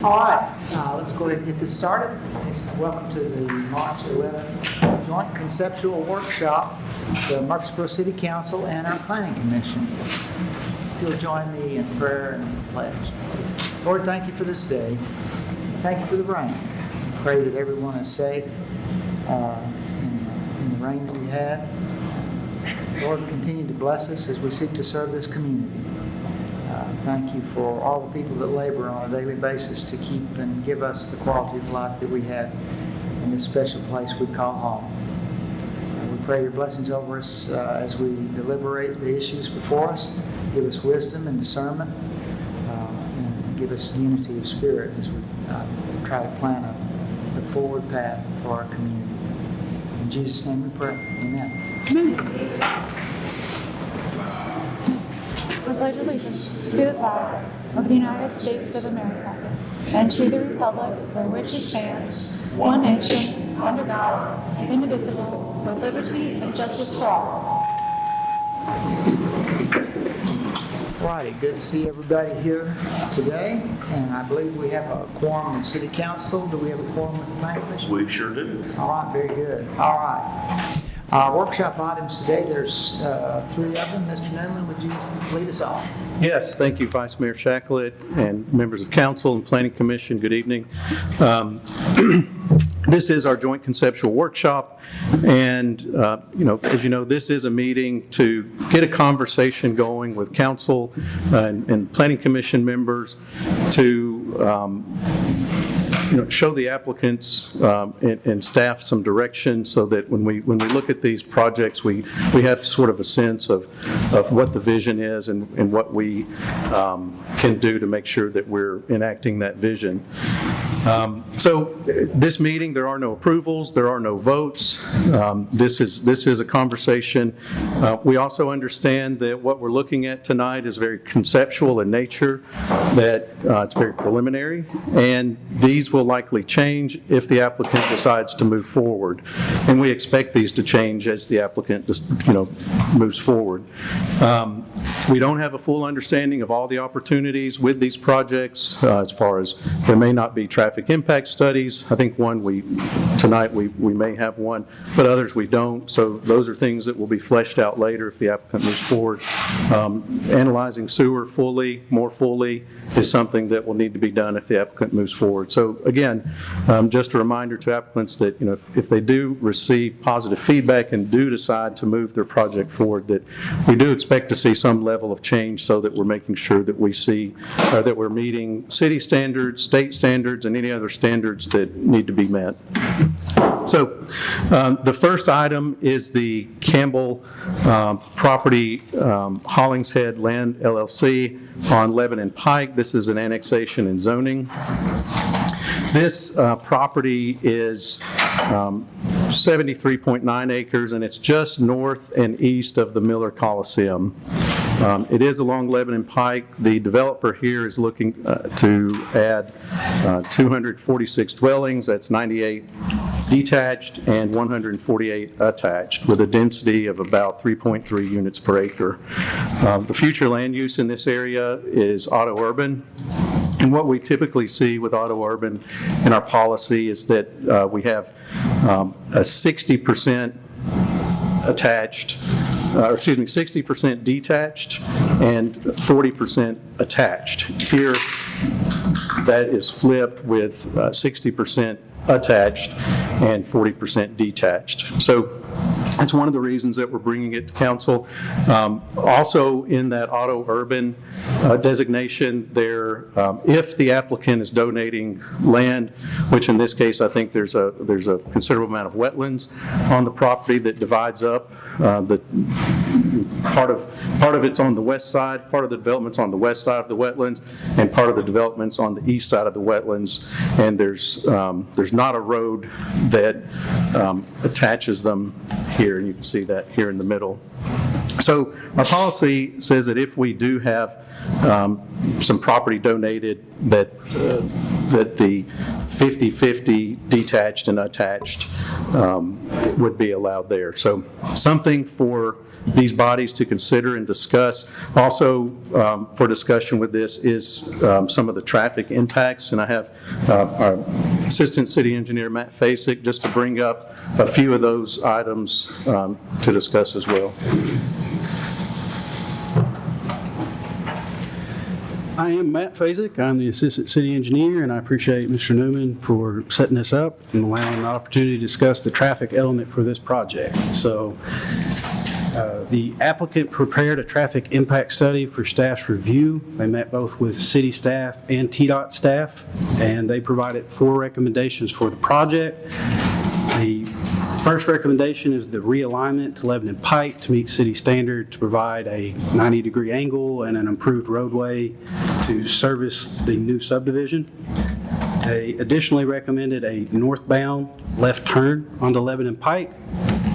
All right, let's go ahead and get this started. Welcome to the March 11th Joint Conceptual Workshop, the Murfreesboro City Council and our Planning Commission. If you'll join me in prayer and pledge. Lord, thank you for this day. Thank you for the rain. I pray that everyone is safe in the rain that we had. Lord, continue to bless us as we seek to serve this community. Thank you for all the people that labor on a daily basis to keep and give us the quality of life that we have in this special place we call home. We pray your blessings over us as we deliberate the issues before us. Give us wisdom and discernment, and give us unity of spirit as we try to plan the forward path for our community. In Jesus' name we pray. Amen. Amen. I pledge allegiance to the flag of the United States of America and to the republic for which it stands, one nation, under God, indivisible, with liberty and justice for all. Righty, good to see everybody here today, and I believe we have a quorum of City Council. Do we have a quorum with the Planning Commission? We sure do. All right, very good. All right. Workshop items today, there's three of them. Mr. Newman, would you lead us off? Yes, thank you, Vice Mayor Shacklet and members of Council and Planning Commission. Good evening. This is our joint conceptual workshop, and as you know, this is a meeting to get a conversation going with Council and Planning Commission members to show the applicants and staff some direction, so that when we look at these projects, we have sort of a sense of what the vision is and what we can do to make sure that we're enacting that vision. So this meeting, there are no approvals, there are no votes. This is a conversation. We also understand that what we're looking at tonight is very conceptual in nature, that it's very preliminary, and these will likely change if the applicant decides to move forward. And we expect these to change as the applicant just, moves forward. We don't have a full understanding of all the opportunities with these projects, as far as there may not be traffic impact studies. I think tonight we may have one, but others we don't. So those are things that will be fleshed out later if the applicant moves forward. Analyzing sewer more fully is something that will need to be done if the applicant moves forward. So again, just a reminder to applicants that if they do receive positive feedback and do decide to move their project forward, that we do expect to see some level of change, so that we're making sure that we see that we're meeting city standards, state standards, and any other standards that need to be met. So the first item is the Campbell property, Hollingshead Land LLC on Lebanon Pike. This is an annexation and zoning. This property is 73.9 acres, and it's just north and east of the Miller Coliseum. It is along Lebanon Pike. The developer here is looking to add 246 dwellings. That's 98 detached and 148 attached, with a density of about 3.3 units per acre. The future land use in this area is auto-urban. And what we typically see with auto-urban in our policy is that we have a 60% attached, 60% detached and 40% attached. Here, that is flipped with 60% attached and 40% detached. So that's one of the reasons that we're bringing it to council. Also, in that auto-urban designation there, if the applicant is donating land, which in this case I think there's a considerable amount of wetlands on the property that divides up. The part of it's on the west side, part of the development's on the west side of the wetlands, and part of the development's on the east side of the wetlands. And there's not a road that attaches them here, and you can see that here in the middle. So our policy says that if we do have some property donated, that the 50-50 detached and attached would be allowed there. So something for these bodies to consider and discuss. Also, for discussion with this is some of the traffic impacts, and I have our Assistant City Engineer Matt Fasik just to bring up a few of those items to discuss as well. I am Matt Fasik. I'm the Assistant City Engineer, and I appreciate Mr. Newman for setting this up and allowing the opportunity to discuss the traffic element for this project. So, the applicant prepared a traffic impact study for staff's review. They met both with city staff and TDOT staff, and they provided 4 recommendations for the project. The first recommendation is the realignment to Lebanon Pike to meet city standard to provide a 90-degree angle and an improved roadway to service the new subdivision. They additionally recommended a northbound left turn onto Lebanon Pike,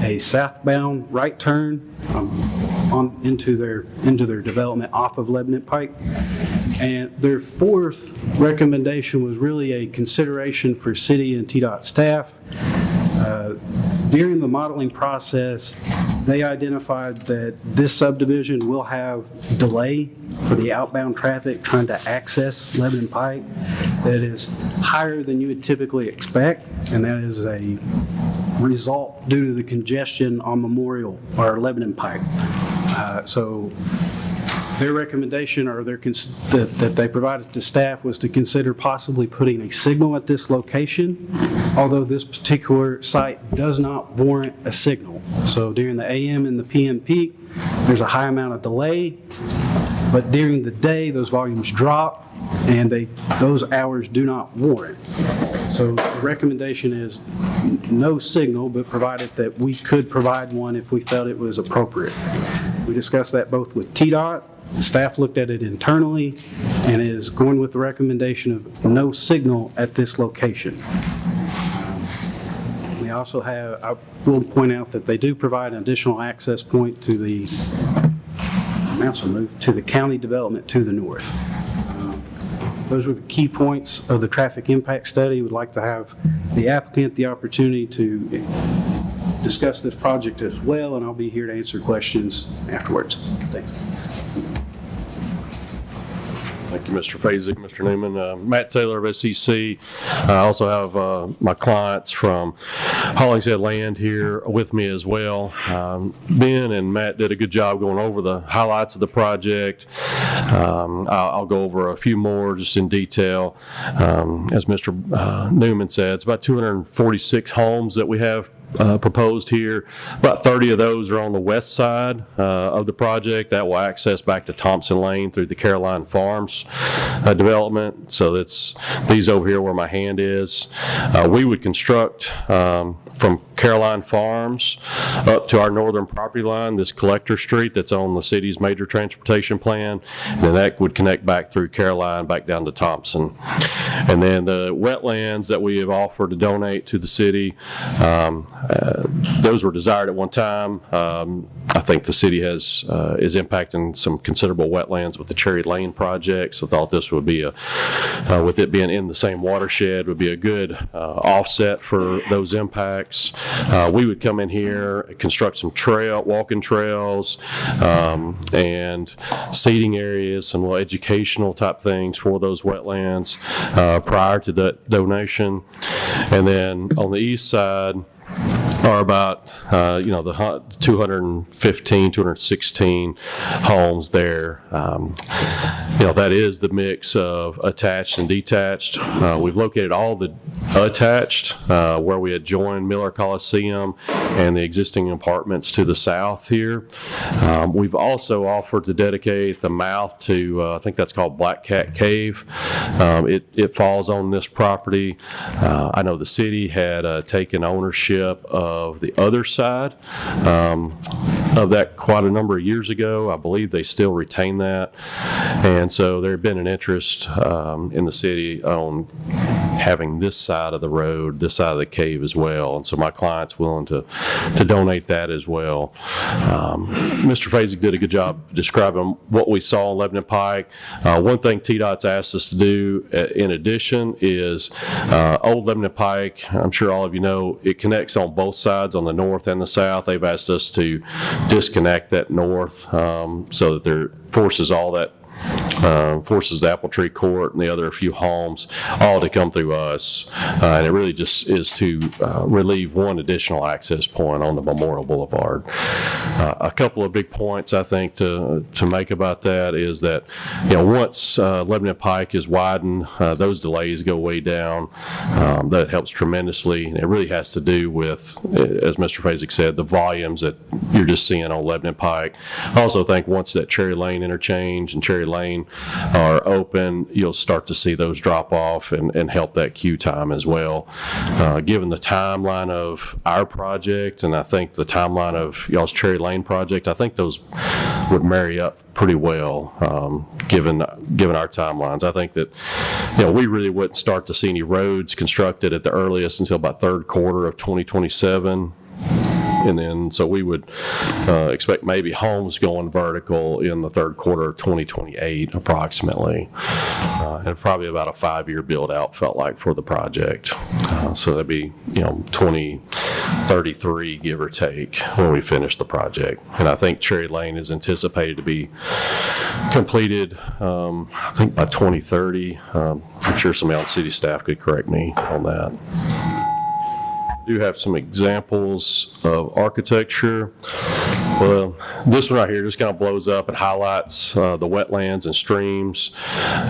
a southbound right turn into their development off of Lebanon Pike. And their 4th recommendation was really a consideration for city and TDOT staff. During the modeling process, they identified that this subdivision will have delay for the outbound traffic trying to access Lebanon Pike that is higher than you would typically expect, and that is a result due to the congestion on Memorial or Lebanon Pike. So their recommendation or that they provided to staff was to consider possibly putting a signal at this location, although this particular site does not warrant a signal. So during the AM and the PM peak, there's a high amount of delay, but during the day, those volumes drop, and those hours do not warrant. So the recommendation is no signal, but provided that we could provide one if we felt it was appropriate. We discussed that both with TDOT. Staff looked at it internally and is going with the recommendation of no signal at this location. We also have, I will point out that they do provide an additional access point to the county development to the north. Those were the key points of the traffic impact study. We'd like to have the applicant the opportunity to discuss this project as well, and I'll be here to answer questions afterwards. Thanks. Thank you, Mr. Fasik, Mr. Newman. Matt Taylor of SEC. I also have my clients from Hollingshead Land here with me as well. Ben and Matt did a good job going over the highlights of the project. I'll go over a few more just in detail. As Mr. Newman said, it's about 246 homes that we have proposed here. About 30 of those are on the west side of the project. That will access back to Thompson Lane through the Caroline Farms development. So that's these over here where my hand is. We would construct from Caroline Farms up to our northern property line, this collector street that's on the city's major transportation plan, and then that would connect back through Caroline back down to Thompson. And then the wetlands that we have offered to donate to the city, those were desired at one time. I think the city is impacting some considerable wetlands with the Cherry Lane project, so I thought this would be with it being in the same watershed, would be a good offset for those impacts. We would come in here, construct some walking trails, and seating areas, some little educational type things for those wetlands prior to that donation. And then on the east side are about, the 215, 216 homes there. That is the mix of attached and detached. We've located all the attached where we had joined Miller Coliseum and the existing apartments to the south here. We've also offered to dedicate the mouth to, I think that's called Black Cat Cave. It falls on this property. I know the city had taken ownership of the other side of that quite a number of years ago. I believe they still retain that. And so there had been an interest in the city on having this side of the road, this side of the cave as well. And so my client's willing to donate that as well. Mr. Fasig did a good job describing what we saw on Lebanon Pike. One thing TDOT's asked us to do in addition is Old Lebanon Pike, I'm sure all of you know, it connects on both sides, on the north and the south. They've asked us to disconnect that north so that there forces all that forces the Apple Tree Court and the other few homes all to come through us. And it really just is to relieve one additional access point on the Memorial Boulevard. A couple of big points I think to make about that is that, once Lebanon Pike is widened, those delays go way down. That helps tremendously. And it really has to do with, as Mr. Fasig said, the volumes that you're just seeing on Lebanon Pike. I also think once that Cherry Lane interchange and Cherry Lane are open, you'll start to see those drop off and help that queue time as well. Given the timeline of our project, and I think the timeline of y'all's Cherry Lane project, I think those would marry up pretty well, given our timelines. I think that we really wouldn't start to see any roads constructed at the earliest until about third quarter of 2027. And then, so we would expect maybe homes going vertical in the third quarter of 2028 approximately. And probably about a 5-year build out felt like for the project. So that'd be, 2033, give or take, when we finish the project. And I think Cherry Lane is anticipated to be completed, I think by 2030. I'm sure somebody on city staff could correct me on that. Do have some examples of architecture. Well, this one right here just kind of blows up and highlights the wetlands and streams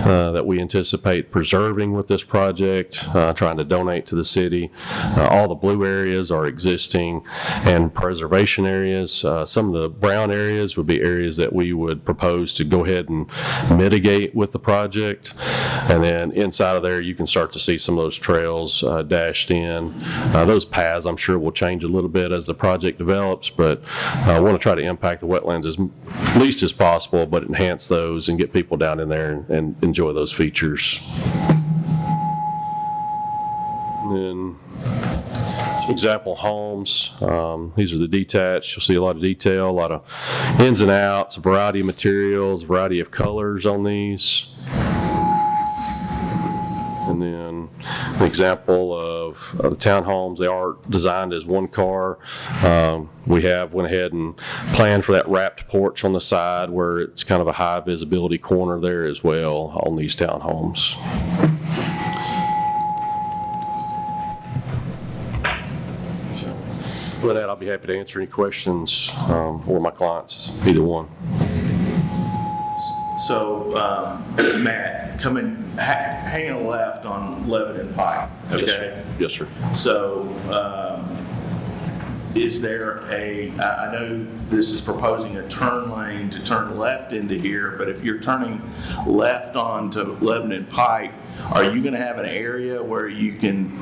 that we anticipate preserving with this project, trying to donate to the city. All the blue areas are existing and preservation areas. Some of the brown areas would be areas that we would propose to go ahead and mitigate with the project. And then inside of there, you can start to see some of those trails dashed in. Those paths, I'm sure, will change a little bit as the project develops, but I want to try to impact the wetlands as least as possible, but enhance those and get people down in there and enjoy those features. And then some example homes. These are the detached. You'll see a lot of detail, a lot of ins and outs, a variety of materials, a variety of colors on these. And then an example of the townhomes. They are designed as one car. We have went ahead and planned for that wrapped porch on the side where it's kind of a high visibility corner there as well on these townhomes. With that, I'll be happy to answer any questions or my clients, either one. So, Matt, hanging left on Lebanon Pike, okay? Yes, sir. So, is there I know this is proposing a turn lane to turn left into here, but if you're turning left onto Lebanon Pike, are you going to have an area where you can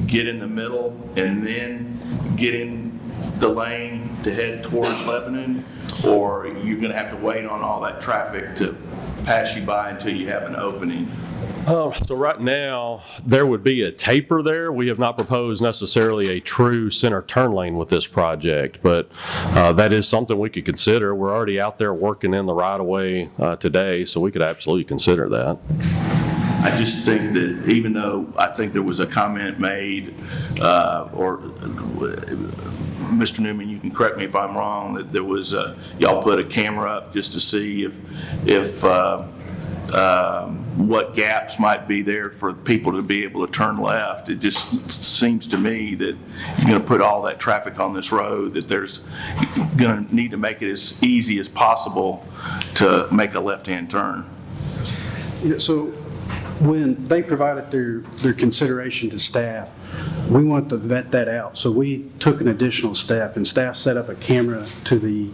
get in the middle and then get in the lane to head towards Lebanon, or are you going to have to wait on all that traffic to pass you by until you have an opening? So right now, there would be a taper there. We have not proposed necessarily a true center turn lane with this project, but that is something we could consider. We're already out there working in the right-of-way today, so we could absolutely consider that. I just think that even though I think there was a comment made, or Mr. Newman, you can correct me if I'm wrong, that there was y'all put a camera up just to see if what gaps might be there for people to be able to turn left. It just seems to me that you're going to put all that traffic on this road, that there's going to need to make it as easy as possible to make a left-hand turn. So when they provided their consideration to staff, we wanted to vet that out. So we took an additional step, and staff set up a camera to the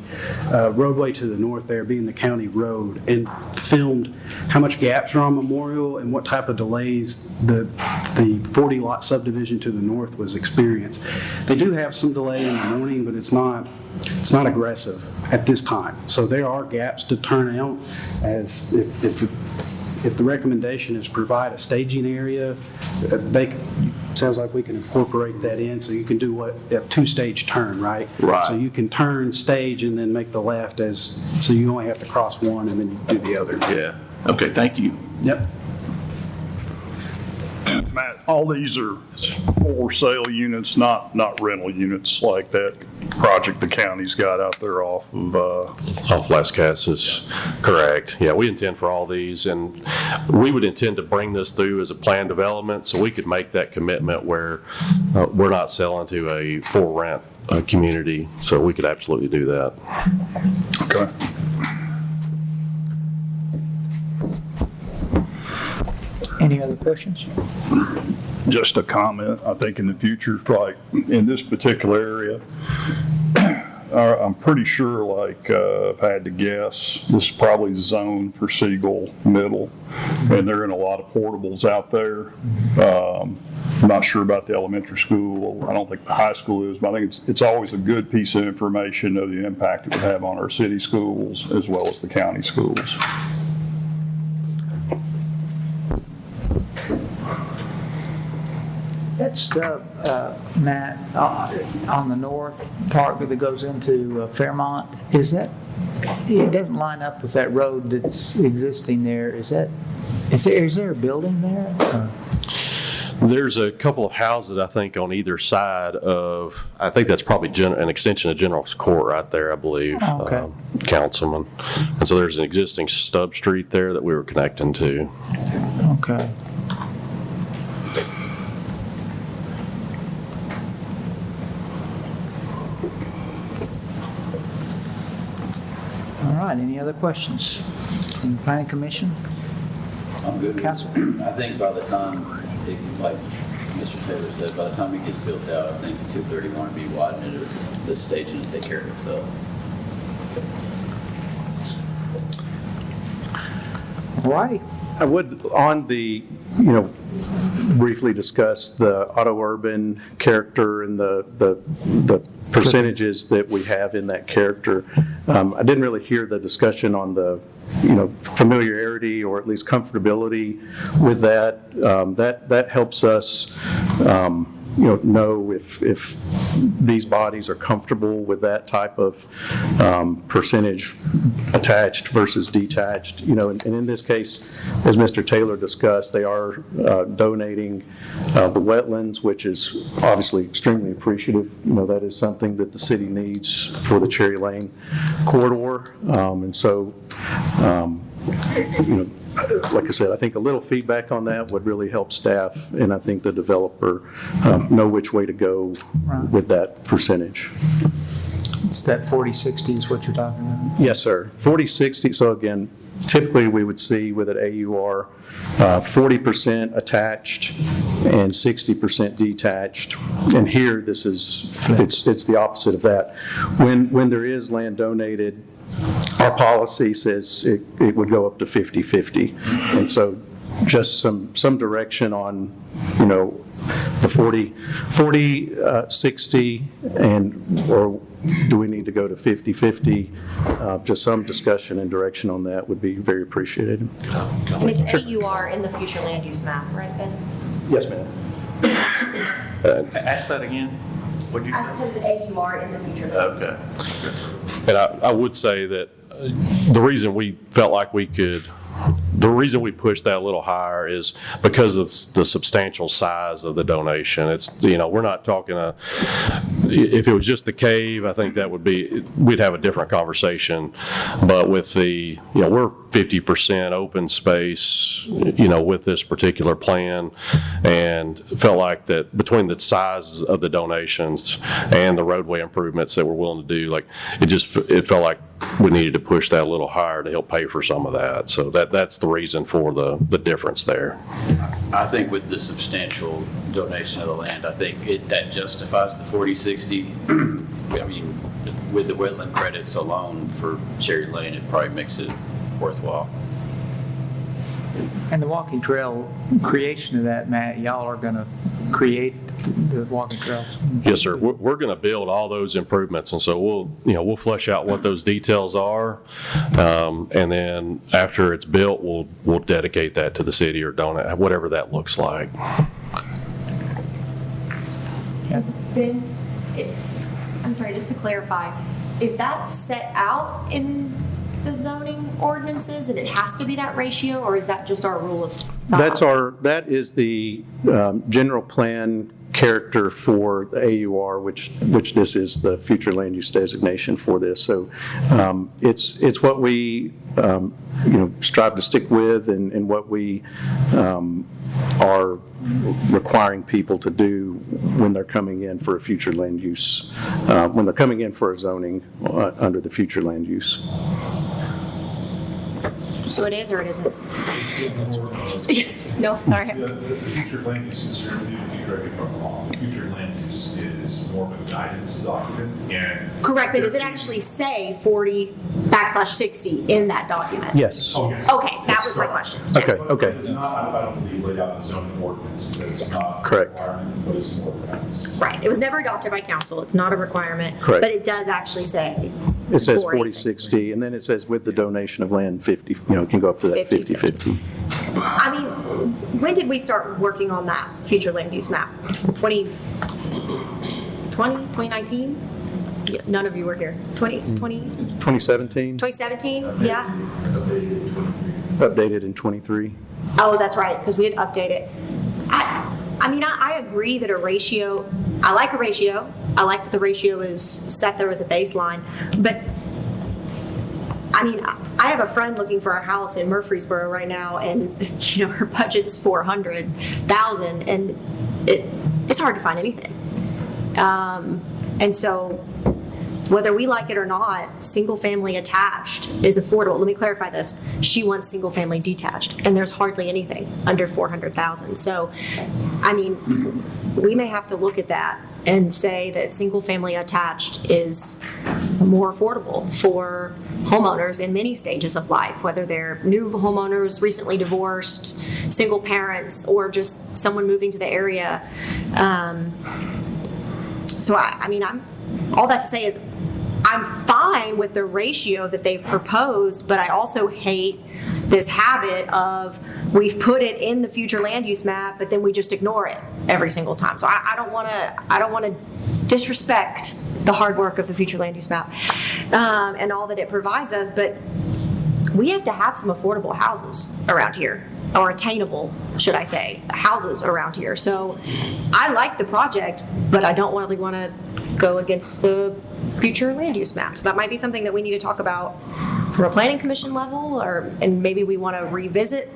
roadway to the north there, being the county road, and filmed how much gaps are on Memorial and what type of delays the 40-lot subdivision to the north was experienced. They do have some delay in the morning, but it's not aggressive at this time. So there are gaps to turn out as if if the recommendation is provide a staging area, sounds like we can incorporate that in, so you can do a two-stage turn, right? Right. So you can turn, stage, and then make the left so you only have to cross one and then you do the other. Yeah. Okay, thank you. Yep. Matt, all these are for sale units, not rental units like that project the county's got out there off of, Off Las Casas, correct. Yeah, we intend for all these, and we would intend to bring this through as a planned development so we could make that commitment where we're not selling to a for rent community, so we could absolutely do that. okay. Any other questions? Just a comment, I think in the future, like in this particular area, I'm pretty sure, like, if I had to guess, this is probably zoned for Siegel Middle, and they're in a lot of portables out there. I'm not sure about the elementary school. I don't think the high school is, but I think it's always a good piece of information of the impact it would have on our city schools as well as the county schools. That stub, Matt, on the north part that goes into Fairmont, it doesn't line up with that road that's existing there. Is there a building there? There's a couple of houses, I think, on either side of, I think that's probably an extension of General's Court right there, I believe. Oh, okay. Councilman. And so there's an existing stub street there that we were connecting to. Okay. All right, any other questions from the Planning Commission? I'm good. Council? I think by the time, like Mr. Taylor said, by the time it gets built out, I think 231 would be widened, the staging to take care of itself. All righty. I would, on the, briefly discuss the auto-urban character and the percentages that we have in that character. I didn't really hear the discussion on the, familiarity or at least comfortability with that. That helps us, know if these bodies are comfortable with that type of percentage attached versus detached. And in this case, as Mr. Taylor discussed, they are donating the wetlands, which is obviously extremely appreciative. That is something that the city needs for the Cherry Lane corridor. And so, like I said, I think a little feedback on that would really help staff, and I think the developer know which way to go with that percentage. It's that 40/60 is what you're talking about? Yes, sir. 40/60. So again, typically we would see with an AUR 40% attached and 60% detached. And here this is, it's the opposite of that. When there is land donated, our policy says it would go up to 50/50. And so just some direction on, the 40/60 or do we need to go to 50/50? Just some discussion and direction on that would be very appreciated. And it's AUR in the future land use map, right, Ben? Yes, ma'am. Ask that again. What'd you I say? said it's AUR in the future land use. Okay. And I would say that the reason we felt like the reason we pushed that a little higher is because of the substantial size of the donation. It's, we're not talking if it was just the cave, I think we'd have a different conversation. But with we're 50% open space, with this particular plan, and felt like that between the size of the donations and the roadway improvements that we're willing to do, it felt like we needed to push that a little higher to help pay for some of that. So that's the reason for the difference there. I think with the substantial donation of the land, I think that justifies the 40/60. I mean, with the wetland credits alone for Cherry Lane, it probably makes it worthwhile. And the walking trail creation of that, Matt, y'all are going to create the walking trails? Yes, sir. We're going to build all those improvements, and so we'll flesh out what those details are, and then after it's built, we'll dedicate that to the city or donate, whatever that looks like. Ben, I'm sorry, just to clarify, is that set out in the zoning ordinances that it has to be that ratio, or is that just our rule of thumb? That is the general plan character for the AUR, which this is the future land use designation for this. So it's what we strive to stick with, and what we are requiring people to do when they're coming in for a future land use, when they're coming in for a zoning under the future land use. So it is or it isn't? No, all right. The future land use is, correct me if I'm wrong, the future land use is more of a guidance document, and... Correct, but does it actually say 40/60 in that document? Yes. Oh, yes. Okay, that was my question. Okay, Yes. okay. It's not, I don't believe, laid out in the zoning ordinance, because it's not Correct. a requirement, but it's more guidance. Right, it was never adopted by council, it's not a requirement. Correct. But it does actually say It says 40/60. 40/60, and then it says with the donation of land 50, it can go up to that 50/50. I mean, when did we start working on that future land use map? 2019? Yeah, none of you were here. 2017, 2017? Yeah. updated in 23. Oh, that's right, because we did update it. I mean, I agree that a ratio, I like a ratio. I like that the ratio is set there as a baseline. But, I mean, I have a friend looking for a house in Murfreesboro right now, and, her budget's $400,000, and it's hard to find anything. And so, whether we like it or not, single-family attached is affordable. Let me clarify this. She wants single-family detached, and there's hardly anything under $400,000. So, I mean, we may have to look at that and say that single-family attached is more affordable for homeowners in many stages of life, whether they're new homeowners, recently divorced, single parents, or just someone moving to the area. So, I mean, all that to say is I'm fine with the ratio that they've proposed, but I also hate this habit of we've put it in the future land use map, but then we just ignore it every single time. So I don't want to disrespect the hard work of the future land use map and all that it provides us, but we have to have some affordable houses around here, or attainable, should I say, houses around here. So I like the project, but I don't really want to go against the future land use map. So that might be something that we need to talk about from a planning commission level, and maybe we want to revisit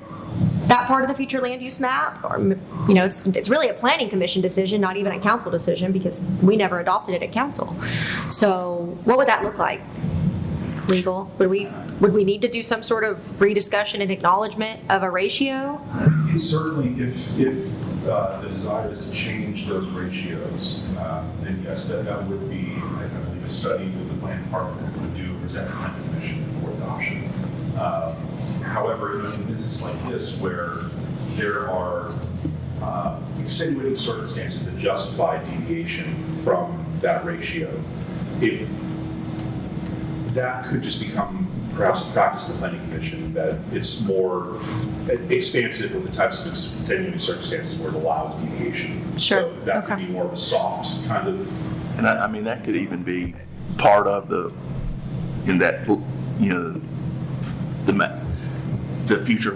that part of the future land use map, or it's really a planning commission decision, not even a council decision, because we never adopted it at council. So what would that look like? Legal? Would we need to do some sort of rediscussion and acknowledgement of a ratio? Certainly, if the desire is to change those ratios, then yes, that would be, I believe, a study that the planning department would do, present to the planning commission for adoption. However, in a business like this, where there are extenuating circumstances that justify deviation from that ratio, that could just become perhaps a practice of the planning commission, that it's more expansive with the types of extenuating circumstances where it allows deviation. Sure. So that could be more of a soft kind of. And I mean, that could even be part of the future,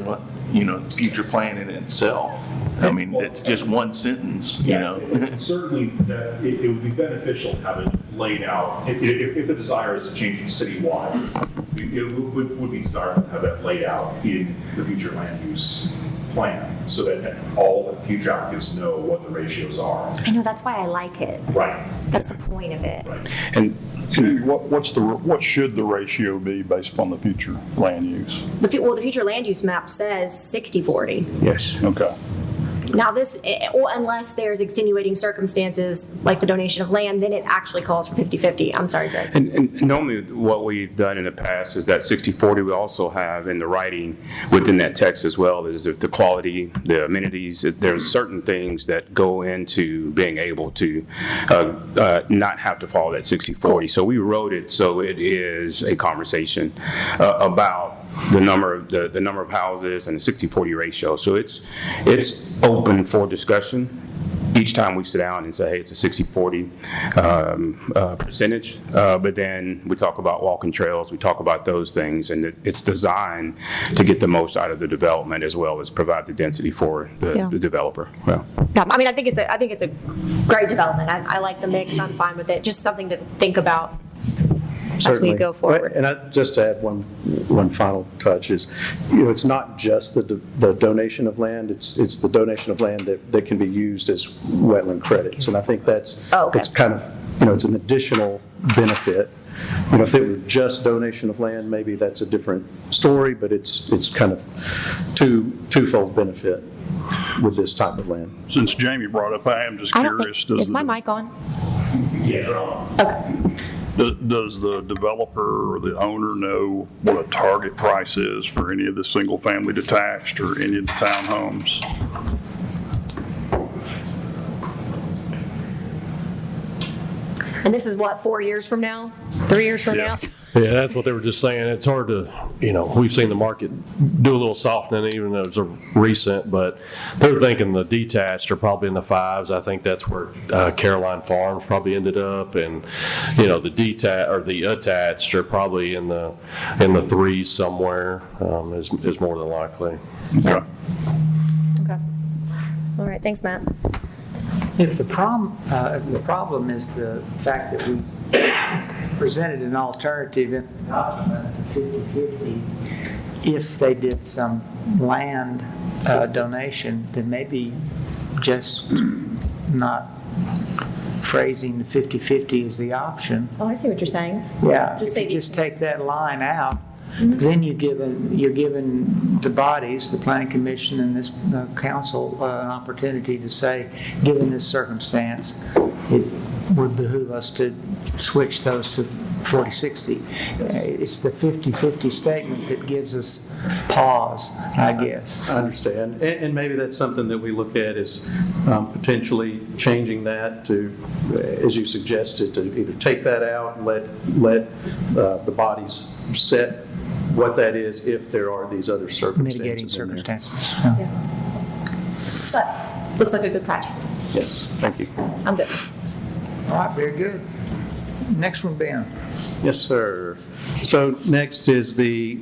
future plan in itself. I mean, it's just one sentence, Certainly, that it would be beneficial to have it laid out. If the desire is to change it citywide, it would be desirable to have that laid out in the future land use plan, so that all the future applicants know what the ratios are. I know, that's why I like it. Right. That's the point of it. Right. And what should the ratio be based upon the future land use? The future land use map says 60/40. Yes. Okay. Now this, unless there's extenuating circumstances like the donation of land, then it actually calls for 50/50. I'm sorry, Greg. And normally what we've done in the past is that 60/40 we also have in the writing within that text as well is the quality, the amenities. There's certain things that go into being able to not have to follow that 60/40. So we wrote it so it is a conversation about the number of houses and the 60/40 ratio. So it's open for discussion each time we sit down and say, hey, it's a 60/40 percentage. But then we talk about walking trails, we talk about those things, and it's designed to get the most out of the development as well as provide the density for the developer. Well, Yeah, I mean, I think it's a great development. I like the mix. I'm fine with it. Just something to think about as we go forward. And just to add one final touch is, it's not just the donation of land, it's the donation of land that can be used as wetland credits. And I think that's kind of, it's an additional benefit. If it were just donation of land, maybe that's a different story, but it's kind of twofold benefit with this type of land. Since Jamie brought up, I am just curious. Is my mic on? Yeah. Okay. Does the developer or the owner know what a target price is for any of the single-family detached or any of the townhomes? And this is what, 4 years from now? 3 years from now? Yeah, that's what they were just saying. It's hard to, we've seen the market do a little softening, even though it's a recent, but they're thinking the detached are probably in the 5s. I think that's where Caroline Farms probably ended up, and the detached or the attached are probably in the 3s somewhere. Is more than likely. Okay. Okay. All right. Thanks, Matt. If the problem is the fact that we presented an alternative in the document, 50/50, if they did some land donation, then maybe just not phrasing the 50/50 as the option. Oh, I see what you're saying. Yeah, Just say if you these just take that line out, then you're giving the bodies, the planning commission and this council, an opportunity to say, given this circumstance, it would behoove us to switch those to 40/60. It's the 50/50 statement that gives us pause, I guess. I understand. And maybe that's something that we look at as potentially changing that to, as you suggested, to either take that out and let the bodies set what that is if there are these other circumstances. Mitigating circumstances. But looks like a good project. Yes, thank you. I'm good. All right, very good. Next one, Ben. Yes, sir. So next is the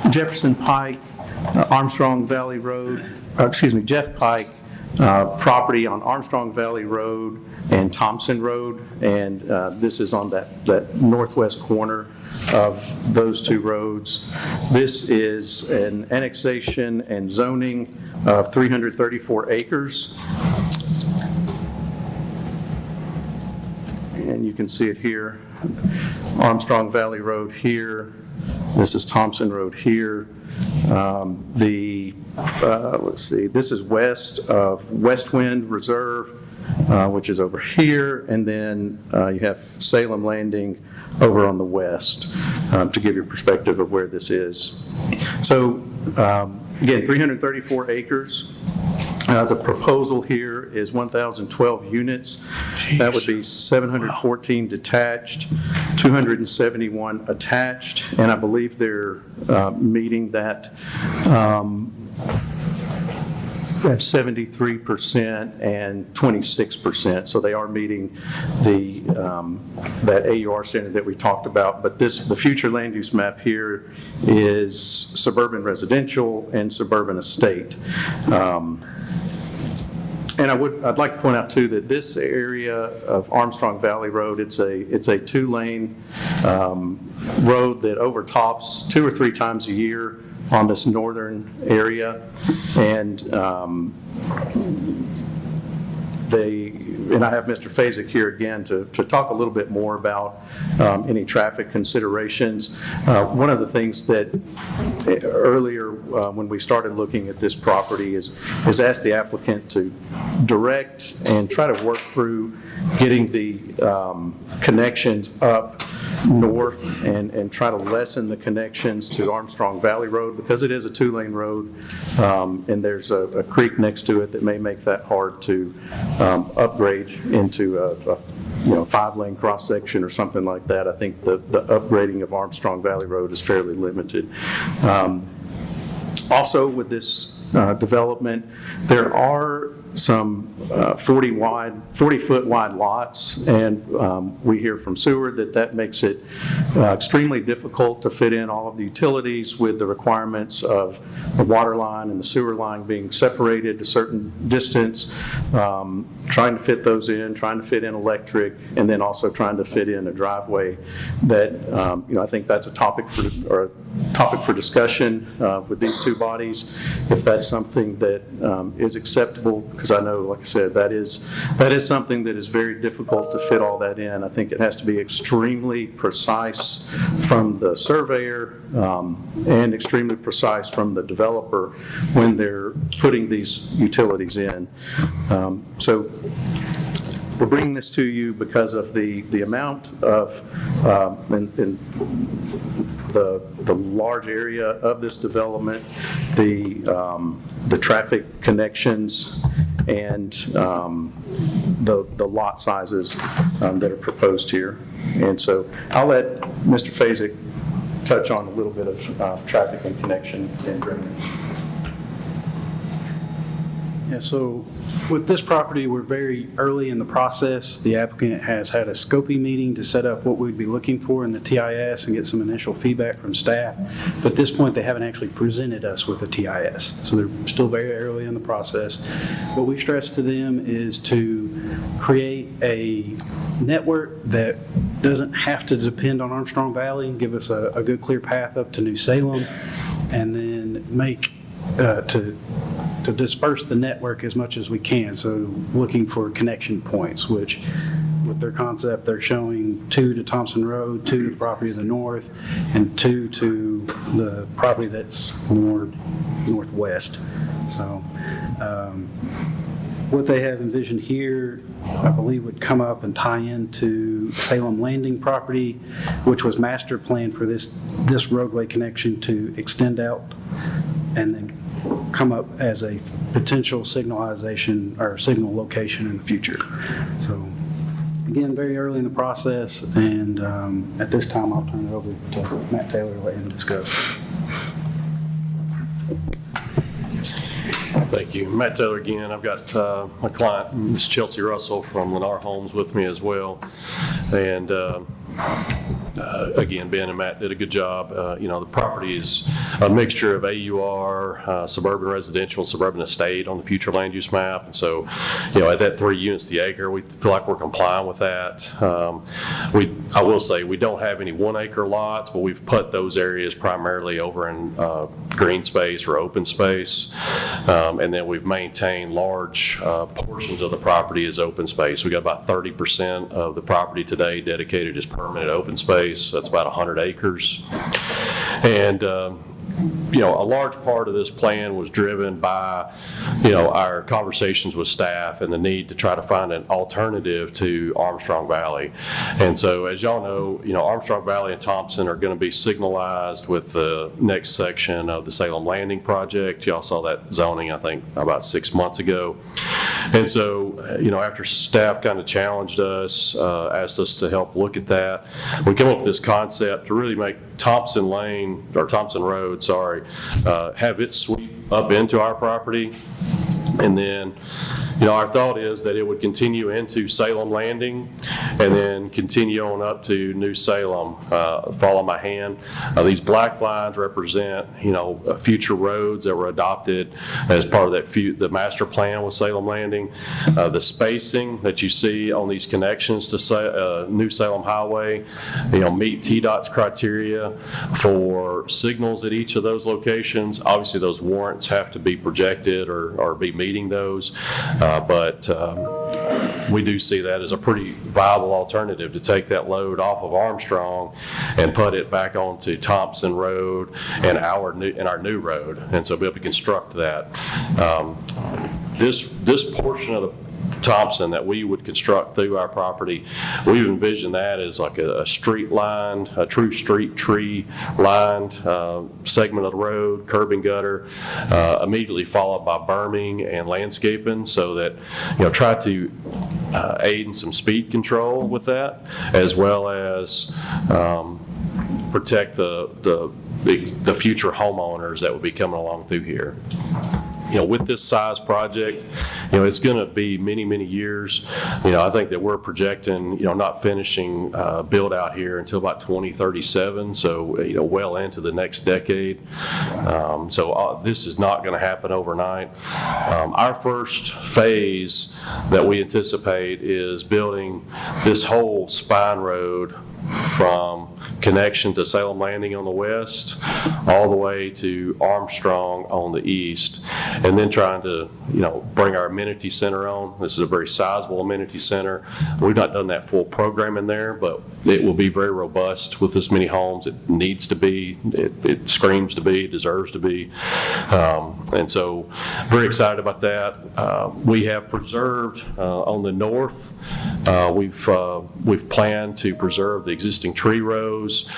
Jefferson Pike, Armstrong Valley Road, Jeff Pike property on Armstrong Valley Road and Thompson Road, and this is on that northwest corner of those two roads. This is an annexation and zoning of 334 acres. And you can see it here. Armstrong Valley Road here. This is Thompson Road here. Let's see, this is west of West Wind Reserve, which is over here, and then you have Salem Landing over on the west, to give you a perspective of where this is. So again, 334 acres. The proposal here is 1,012 units. That would be 714 detached, 271 attached, and I believe they're meeting that at 73% and 26%. So they are meeting that AUR standard that we talked about. But the future land use map here is suburban residential and suburban estate. And I'd like to point out too that this area of Armstrong Valley Road, it's a 2-lane road that overtops 2 or 3 times a year on this northern area, and and I have Mr. Fazek here again to talk a little bit more about any traffic considerations. One of the things that earlier when we started looking at this property is ask the applicant to direct and try to work through getting the connections up north and try to lessen the connections to Armstrong Valley Road, because it is a 2-lane road, and there's a creek next to it that may make that hard to upgrade into a 5-lane cross-section or something like that. I think the upgrading of Armstrong Valley Road is fairly limited. Also, with this development, there are some 40-foot wide lots, and we hear from Seward that makes it extremely difficult to fit in all of the utilities, with the requirements of the water line and the sewer line being separated a certain distance, trying to fit those in, trying to fit in electric, and then also trying to fit in a driveway that, I think that's a topic for discussion with these two bodies, if that's something that is acceptable, because I know, like I said, that is something that is very difficult to fit all that in. I think it has to be extremely precise from the surveyor and extremely precise from the developer when they're putting these utilities in. So we're bringing this to you because of the amount of and the large area of this development, the traffic connections, and the lot sizes that are proposed here. And so I'll let Mr. Fazek touch on a little bit of traffic and connection and drainage. Yeah, so with this property, we're very early in the process. The applicant has had a scoping meeting to set up what we'd be looking for in the TIS and get some initial feedback from staff. But at this point, they haven't actually presented us with a TIS. So they're still very early in the process. What we stress to them is to create a network that doesn't have to depend on Armstrong Valley and give us a good clear path up to New Salem, and then make to disperse the network as much as we can. So looking for connection points, which with their concept, they're showing 2 to Thompson Road, 2 to the property to the north, and 2 to the property that's more northwest. So what they have envisioned here, I believe, would come up and tie into Salem Landing property, which was master planned for this roadway connection to extend out and then come up as a potential signalization or signal location in the future. So again, very early in the process, and at this time I'll turn it over to Matt Taylor to let him discuss. Thank you. Matt Taylor again. I've got my client, Ms. Chelsea Russell from Lennar Homes, with me as well. And again, Ben and Matt did a good job. The property is a mixture of AUR, suburban residential, suburban estate on the future land use map. And so, at that 3 units the acre, we feel like we're complying with that. I will say we don't have any 1 acre lots, but we've put those areas primarily over in green space or open space. And then we've maintained large portions of the property as open space. We got about 30% of the property today dedicated as permanent open space. That's about 100 acres. And a large part of this plan was driven by, our conversations with staff and the need to try to find an alternative to Armstrong Valley. And so, as y'all know, Armstrong Valley and Thompson are going to be signalized with the next section of the Salem Landing project. Y'all saw that zoning, I think, about 6 months ago. And so, after staff kind of challenged us, asked us to help look at that, we came up with this concept to really make Thompson Road, have it sweep up into our property. And then, our thought is that it would continue into Salem Landing and then continue on up to New Salem. Follow my hand. These black lines represent, future roads that were adopted as part of the master plan with Salem Landing. The spacing that you see on these connections to New Salem Highway, meet TDOT's criteria for signals at each of those locations. Obviously, those warrants have to be projected or be meeting those. But we do see that as a pretty viable alternative to take that load off of Armstrong and put it back onto Thompson Road and our new road, and so be able to construct that. This portion of the Thompson that we would construct through our property, we envision that as like a street lined, a true street tree lined segment of the road, curb and gutter, immediately followed by berming and landscaping, so that, try to aid in some speed control with that, as well as protect the future homeowners that would be coming along through here. With this size project, it's going to be many, many years. I think that we're projecting, not finishing build out here until about 2037. So, well into the next decade. This is not going to happen overnight. Our first phase that we anticipate is building this whole spine road from connection to Salem Landing on the west, all the way to Armstrong on the east, and then trying to, bring our amenity center on. This is a very sizable amenity center. We've not done that full program in there, but it will be very robust with this many homes. It needs to be, it screams to be, deserves to be. And so very excited about that. We have preserved on the north, we've planned to preserve the existing tree rows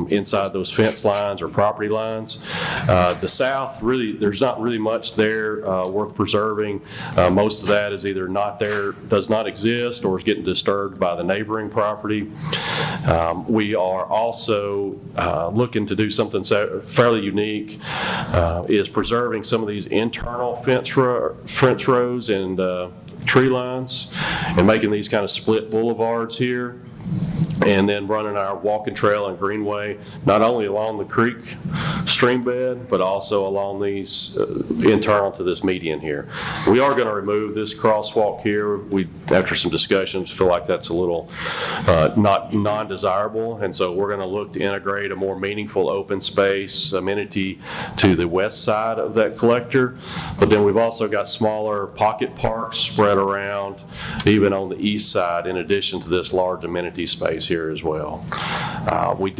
inside those fence lines or property lines. The south, really, there's not really much there worth preserving. Most of that is either not there, does not exist, or is getting disturbed by the neighboring property. We are also looking to do something fairly unique, is preserving some of these internal fence rows and tree lines, and making these kind of split boulevards here, and then running our walking trail and greenway not only along the creek stream bed, but also along these internal to this median here. We are going to remove this crosswalk here. We, after some discussions, feel like that's a little not non-desirable, and so we're going to look to integrate a more meaningful open space amenity to the west side of that collector. But then we've also got smaller pocket parks spread around even on the east side, in addition to this large amenity space here as well. We've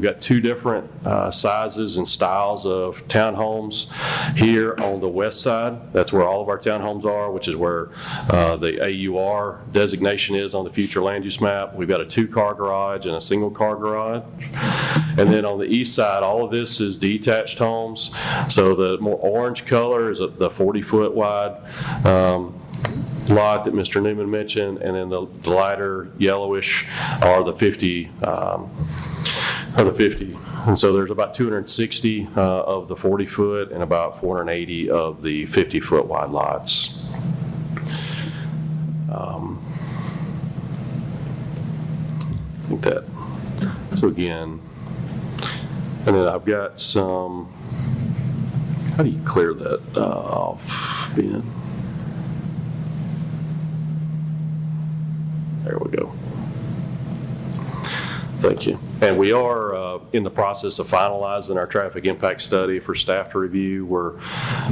got two different sizes and styles of townhomes here on the west side. That's where all of our townhomes are, which is where the AUR designation is on the future land use map. We've got a 2-car garage and a single-car garage. And then on the east side, all of this is detached homes. So the more orange color is the 40-foot wide lot that Mr. Newman mentioned, and then the lighter yellowish are the 50. And so there's about 260 of the 40-foot and about 480 of the 50-foot wide lots. I think that. So again, and then I've got some. How do you clear that off, Ben? There we go. Thank you. And we are in the process of finalizing our traffic impact study for staff to review, where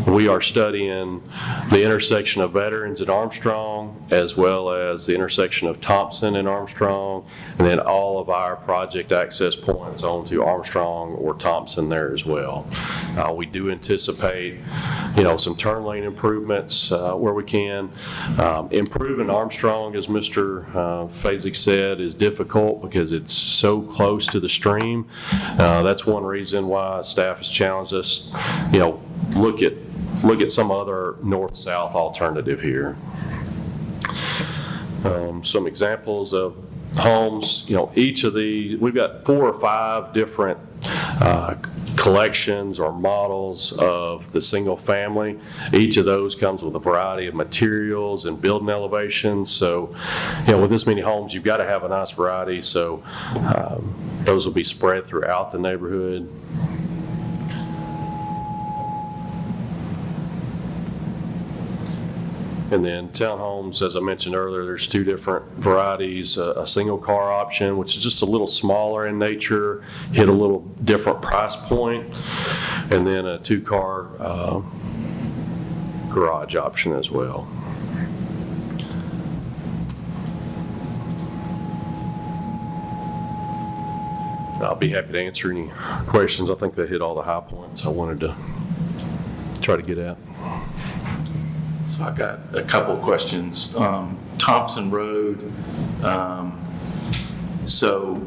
we are studying the intersection of Veterans and Armstrong, as well as the intersection of Thompson and Armstrong, and then all of our project access points onto Armstrong or Thompson there as well. We do anticipate, some turn lane improvements where we can. Improving Armstrong, as Mr. Fasig said, is difficult because it's so close to the stream. That's one reason why staff has challenged us, look at some other north-south alternative here. Some examples of homes, each of these, we've got 4 or 5 different collections or models of the single family. Each of those comes with a variety of materials and building elevations. So, with this many homes, you've got to have a nice variety. So those will be spread throughout the neighborhood. And then townhomes, as I mentioned earlier, there's 2 different varieties. A single car option, which is just a little smaller in nature, hit a little different price point. And then a 2-car garage option as well. I'll be happy to answer any questions. I think they hit all the high points I wanted to try to get at. So I got a couple of questions. Thompson Road, so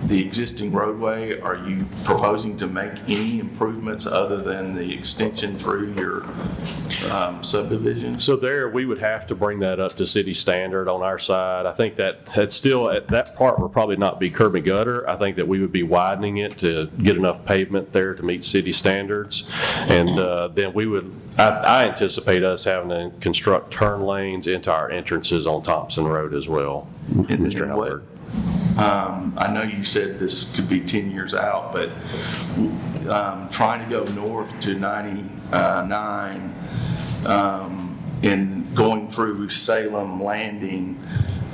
the existing roadway, are you proposing to make any improvements other than the extension through your subdivision? So there, we would have to bring that up to city standard on our side. I think that's still, at that part will probably not be curb and gutter. I think that we would be widening it to get enough pavement there to meet city standards. And then we would, I anticipate us having to construct turn lanes into our entrances on Thompson Road as well, Mr. Halbert. I know you said this could be 10 years out, but trying to go north to 99 and going through Salem Landing,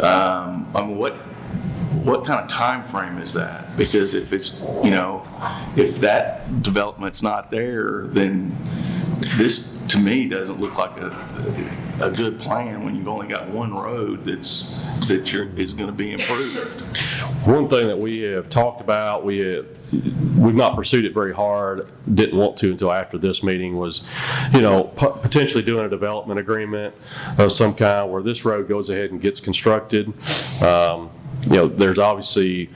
I mean, what kind of time frame is that? Because if it's, if that development's not there, then this, to me, doesn't look like a good plan when you've only got one road is going to be improved. One thing that we have talked about, we've not pursued it very hard, didn't want to until after this meeting, was, potentially doing a development agreement of some kind where this road goes ahead and gets constructed. There's obviously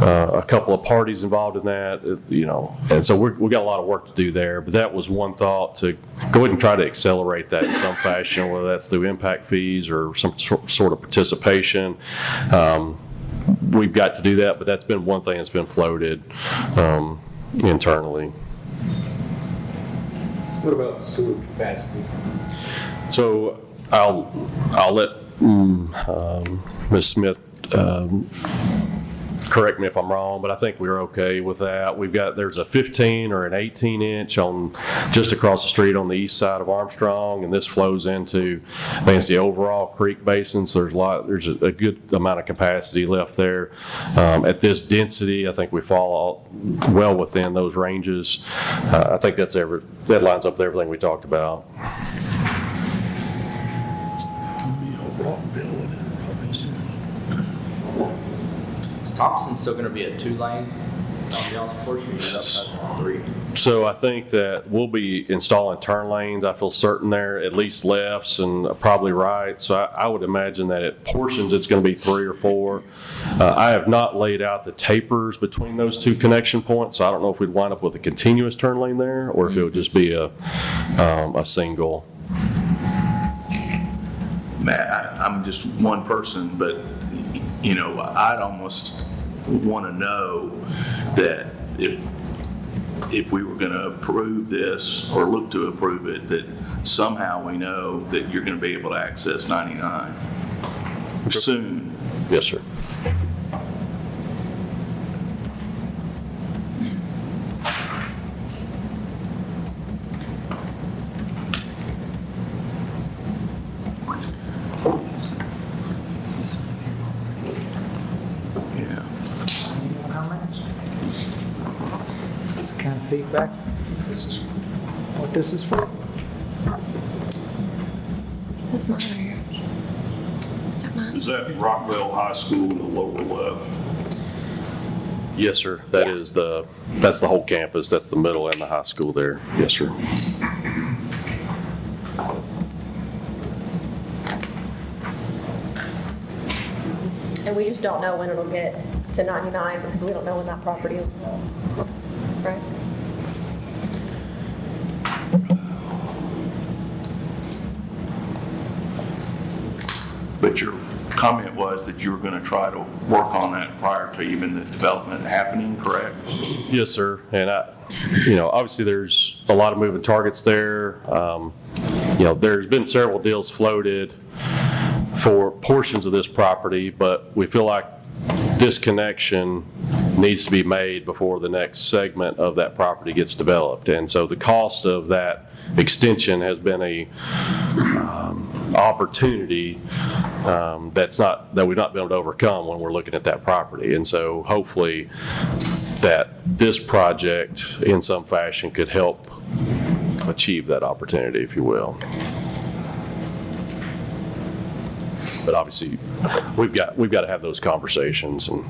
a couple of parties involved in that, and so we got a lot of work to do there. But that was one thought, to go ahead and try to accelerate that in some fashion, whether that's through impact fees or some sort of participation. We've got to do that, but that's been one thing that's been floated internally. What about sewer capacity? So I'll let Ms. Smith correct me if I'm wrong, but I think we're okay with that. There's a 15 or an 18 inch on just across the street on the east side of Armstrong, and this flows into, I think it's the overall creek basin. So there's a good amount of capacity left there. At this density, I think we fall well within those ranges. I think that lines up with everything we talked about. Thompson's still going to be a 2-lane on y'all's portion, or is that 3? So I think that we'll be installing turn lanes. I feel certain there, at least lefts and probably right. So I would imagine that at portions it's going to be 3 or 4. I have not laid out the tapers between those two connection points, so I don't know if we'd wind up with a continuous turn lane there or if it would just be a single. Matt, I'm just one person, but I'd almost want to know that if we were going to approve this or look to approve it, that somehow we know that you're going to be able to access 99 soon. Yes, sir. Feedback. This is what this is for. That's mine or yours? Is that mine? Is that Rockville High School in the lower left? Yes, sir. That's the whole campus. That's the middle and the high school there. Yes, sir. And we just don't know when it'll get to 99 because we don't know when that property is, right? But your comment was that you were going to try to work on that prior to even the development happening, correct? Yes, sir. And obviously there's a lot of moving targets there. There's been several deals floated for portions of this property, but we feel like this connection needs to be made before the next segment of that property gets developed. And so the cost of that extension has been a opportunity that we've not been able to overcome when we're looking at that property. And so hopefully that this project in some fashion could help achieve that opportunity, if you will. But obviously we've got to have those conversations, and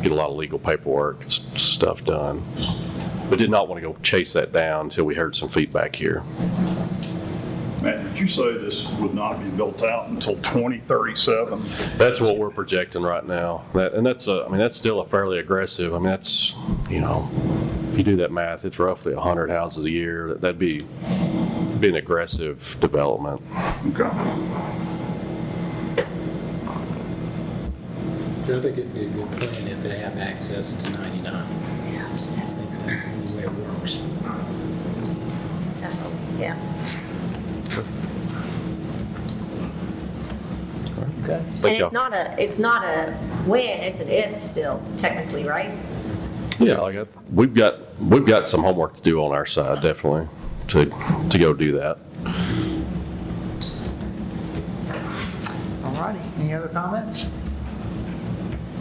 get a lot of legal paperwork and stuff done. But did not want to go chase that down until we heard some feedback here. Matt, did you say this would not be built out until 2037? That's what we're projecting right now. That's still a fairly aggressive, that's, if you do that math, it's roughly 100 houses a year. That'd be an aggressive development. Okay. So I think it'd be a good plan if they have access to 99. Yeah, that's That's the only way it works. yeah. Okay. And Thank y'all. it's not a when, it's an if still, technically, right? Yeah, we've got some homework to do on our side, definitely, to go do that. All righty, any other comments?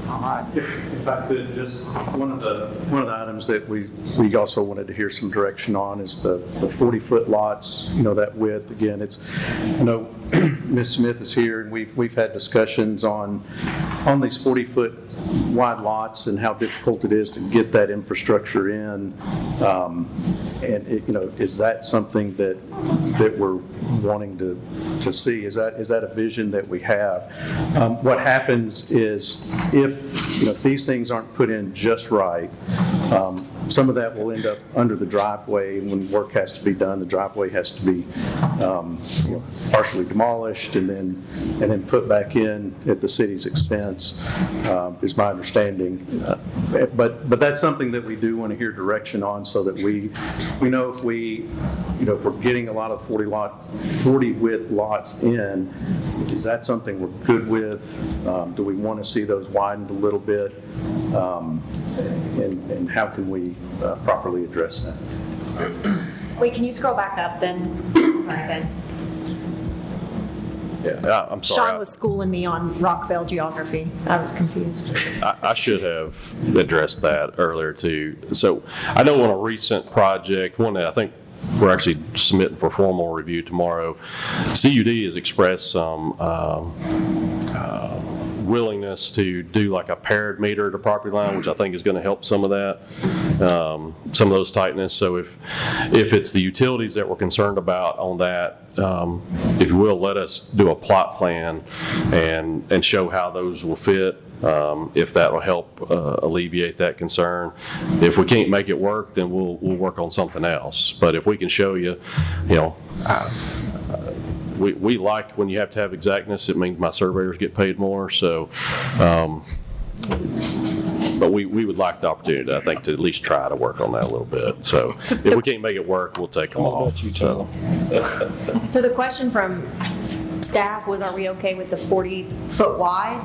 All right. If I could, just one of the items that we also wanted to hear some direction on is the 40-foot lots, that width. Again, I know Ms. Smith is here, and we've had discussions on these 40-foot wide lots and how difficult it is to get that infrastructure in. Is that something that we're wanting to see? Is that a vision that we have? What happens is if these things aren't put in just right, some of that will end up under the driveway, and when work has to be done, the driveway has to be partially demolished and then put back in at the city's expense, is my understanding. But that's something that we do want to hear direction on, so that we know if we're getting a lot of 40 width lots in, is that something we're good with? Do we want to see those widened a little bit? And how can we properly address that? Wait, can you scroll back up then? Sorry, Ben. Yeah, I'm sorry. Sean was schooling me on Rockville geography. I was confused. I should have addressed that earlier too. So I know on a recent project, one that I think we're actually submitting for formal review tomorrow, CUD has expressed some willingness to do like a paired meter to property line, which I think is going to help some of that, some of those tightness. So if it's the utilities that we're concerned about on that, if you will, let us do a plot plan and show how those will fit. If that will help alleviate that concern. If we can't make it work, then we'll work on something else. But if we can show you, we like when you have to have exactness. It means my surveyors get paid more. So, but we would like the opportunity, I think, to at least try to work on that a little bit. So if we can't make it work, we'll take them off. So the question from staff was, are we okay with the 40-foot wide?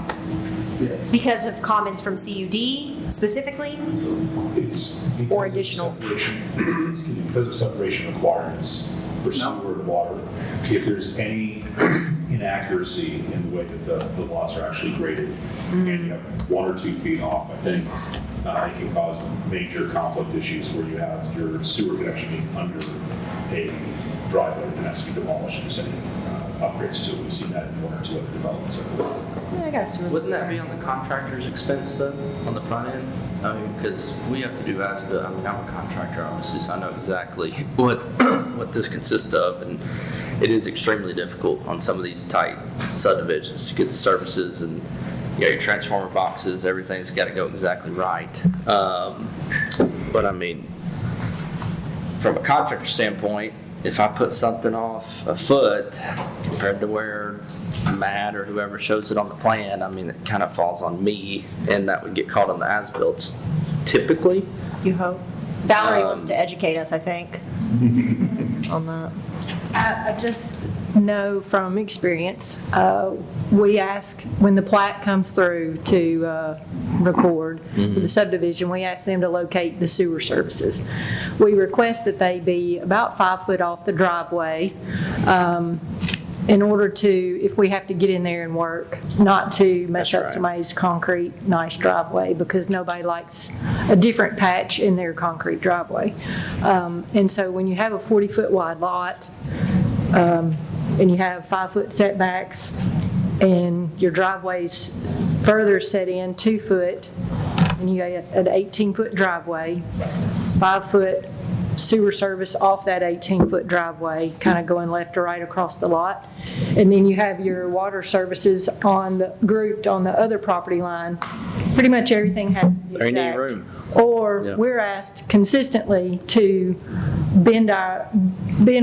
Yes. Because of comments from CUD specifically? Or additional? Because of separation requirements for sewer and water, if there's any inaccuracy in the way that the lots are actually graded, and you have 1 or 2 feet off, I think it can cause major conflict issues where you have your sewer connection being under a driveway that has to be demolished and sending upgrades to it. We've seen that in 1 or 2 other developments. Wouldn't that be on the contractor's expense though, on the front end? I mean, because we have to do as-built. I mean, I'm a contractor, obviously, so I know exactly what this consists of, and it is extremely difficult on some of these tight subdivisions to get the services and your transformer boxes. Everything's got to go exactly right. But I mean, from a contractor standpoint, if I put something off a foot compared to where Matt or whoever shows it on the plan, I mean, it kind of falls on me, and that would get caught on the as-built typically. You hope. Valerie wants to educate us, I think, on that. I just know from experience, we ask, when the plat comes through to record for the subdivision, we ask them to locate the sewer services. We request that they be about 5 foot off the driveway in order to, if we have to get in there and work, not to mess up somebody's concrete, nice driveway, because nobody likes a different patch in their concrete driveway. And so when you have a 40-foot wide lot, and you have 5 foot setbacks, and your driveway's further set in 2 foot, and you have an 18-foot driveway, 5-foot sewer service off that 18-foot driveway, kind of going left or right across the lot. And then you have your water services grouped on the other property line. Pretty much everything has to be There ain't any exact. room. Or Yeah. we're asked consistently to bend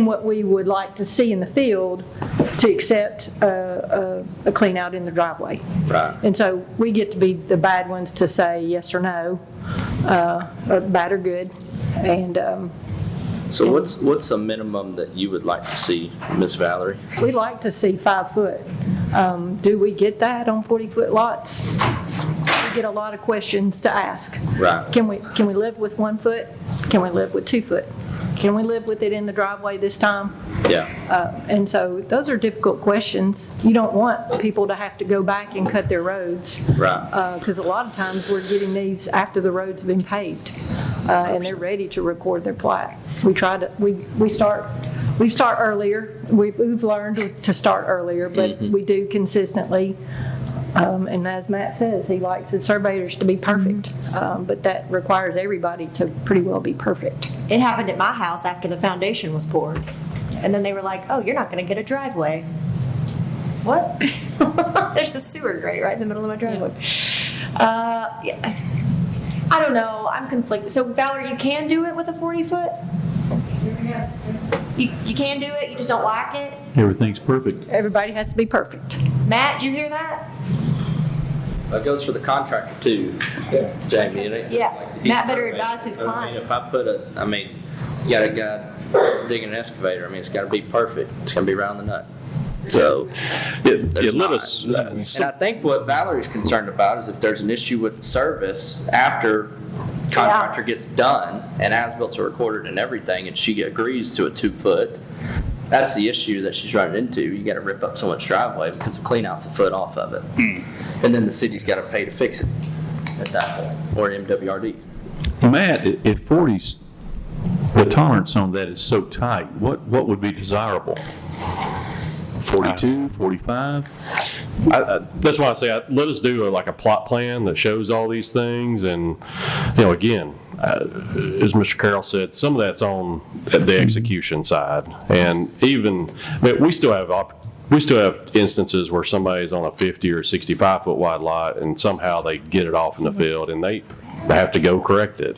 what we would like to see in the field to accept a clean out in the driveway. Right. And so we get to be the bad ones to say yes or no, or bad or good. And So what's the minimum that you would like to see, Miss Valerie? we'd like to see 5 foot. Do we get that on 40-foot lots? We get a lot of questions to ask. Right. Can we live with 1 foot? Can we live with 2 foot? Can we live with it in the driveway this time? Yeah. And so those are difficult questions. You don't want people to have to go back and cut their roads. Right. Because a lot of times we're getting these after the roads have been paved, and they're ready to record their plat. We start earlier. We've learned to start earlier, but we do consistently. And as Matt says, he likes the surveyors to be perfect, but that requires everybody to pretty well be perfect. It happened at my house after the foundation was poured. And then they were like, oh, you're not going to get a driveway. What? There's a sewer grate right in the middle of my driveway. Yeah. I don't know. I'm conflicted. So, Valerie, you can do it with a 40-foot? You can do it, you just don't like it? Everything's perfect. Everybody has to be perfect. Matt, did you hear that? That goes for the contractor too, Jamie. Yeah. Matt better advise his I mean, client. if I you got a guy digging an excavator, I mean, it's got to be perfect. It's going to be round the nut. So, there's let not. us- And I think what Valerie's concerned about is if there's an issue with the service after contractor gets done and as-bills are recorded and everything, and she agrees to a 2-foot, that's the issue that she's running into. You got to rip up so much driveway because the clean out's a foot off of it. And then the city's got to pay to fix it at that point, or MWRD. Matt, if 40's, the tolerance on that is so tight, what would be desirable? 42, 45? That's why I say, let us do like a plot plan that shows all these things. And, again, as Mr. Carroll said, some of that's on the execution side. And even, we still have instances where somebody's on a 50 or 65-foot wide lot and somehow they get it off in the field and they have to go correct it.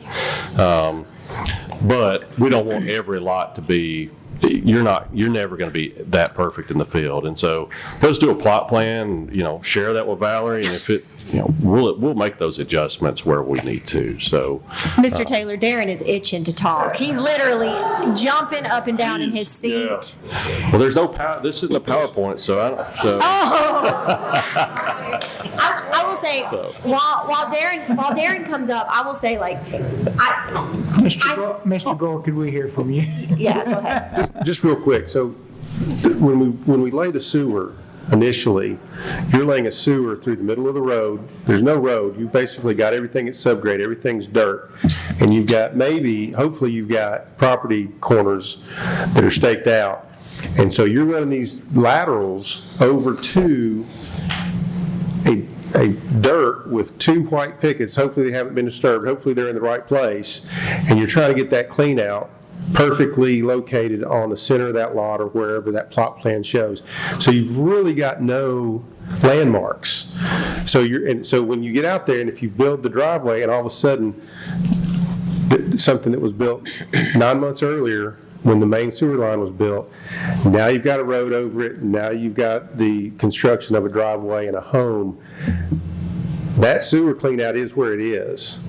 But we don't want every lot to be, you're never going to be that perfect in the field. And so let's do a plot plan, share that with Valerie, and if it, we'll make those adjustments where we need to. So, Mr. Taylor, Darren is itching to talk. He's literally jumping up and down in his seat. Well, there's no power. This isn't a PowerPoint, so I don't. So. I will say, while Darren comes up, I will say, Mr. Gore, could we hear from you? Yeah, go ahead. Just real quick, so when we lay the sewer initially, you're laying a sewer through the middle of the road. There's no road. You've basically got everything at subgrade, everything's dirt. And you've got hopefully you've got property corners that are staked out. And so you're running these laterals over to a dirt with 2 white pickets. Hopefully they haven't been disturbed. Hopefully they're in the right place. And you're trying to get that clean out perfectly located on the center of that lot or wherever that plot plan shows. So you've really got no landmarks. So when you get out there and if you build the driveway and all of a sudden something that was built 9 months earlier when the main sewer line was built, now you've got a road over it, now you've got the construction of a driveway and a home, that sewer clean out is where it is.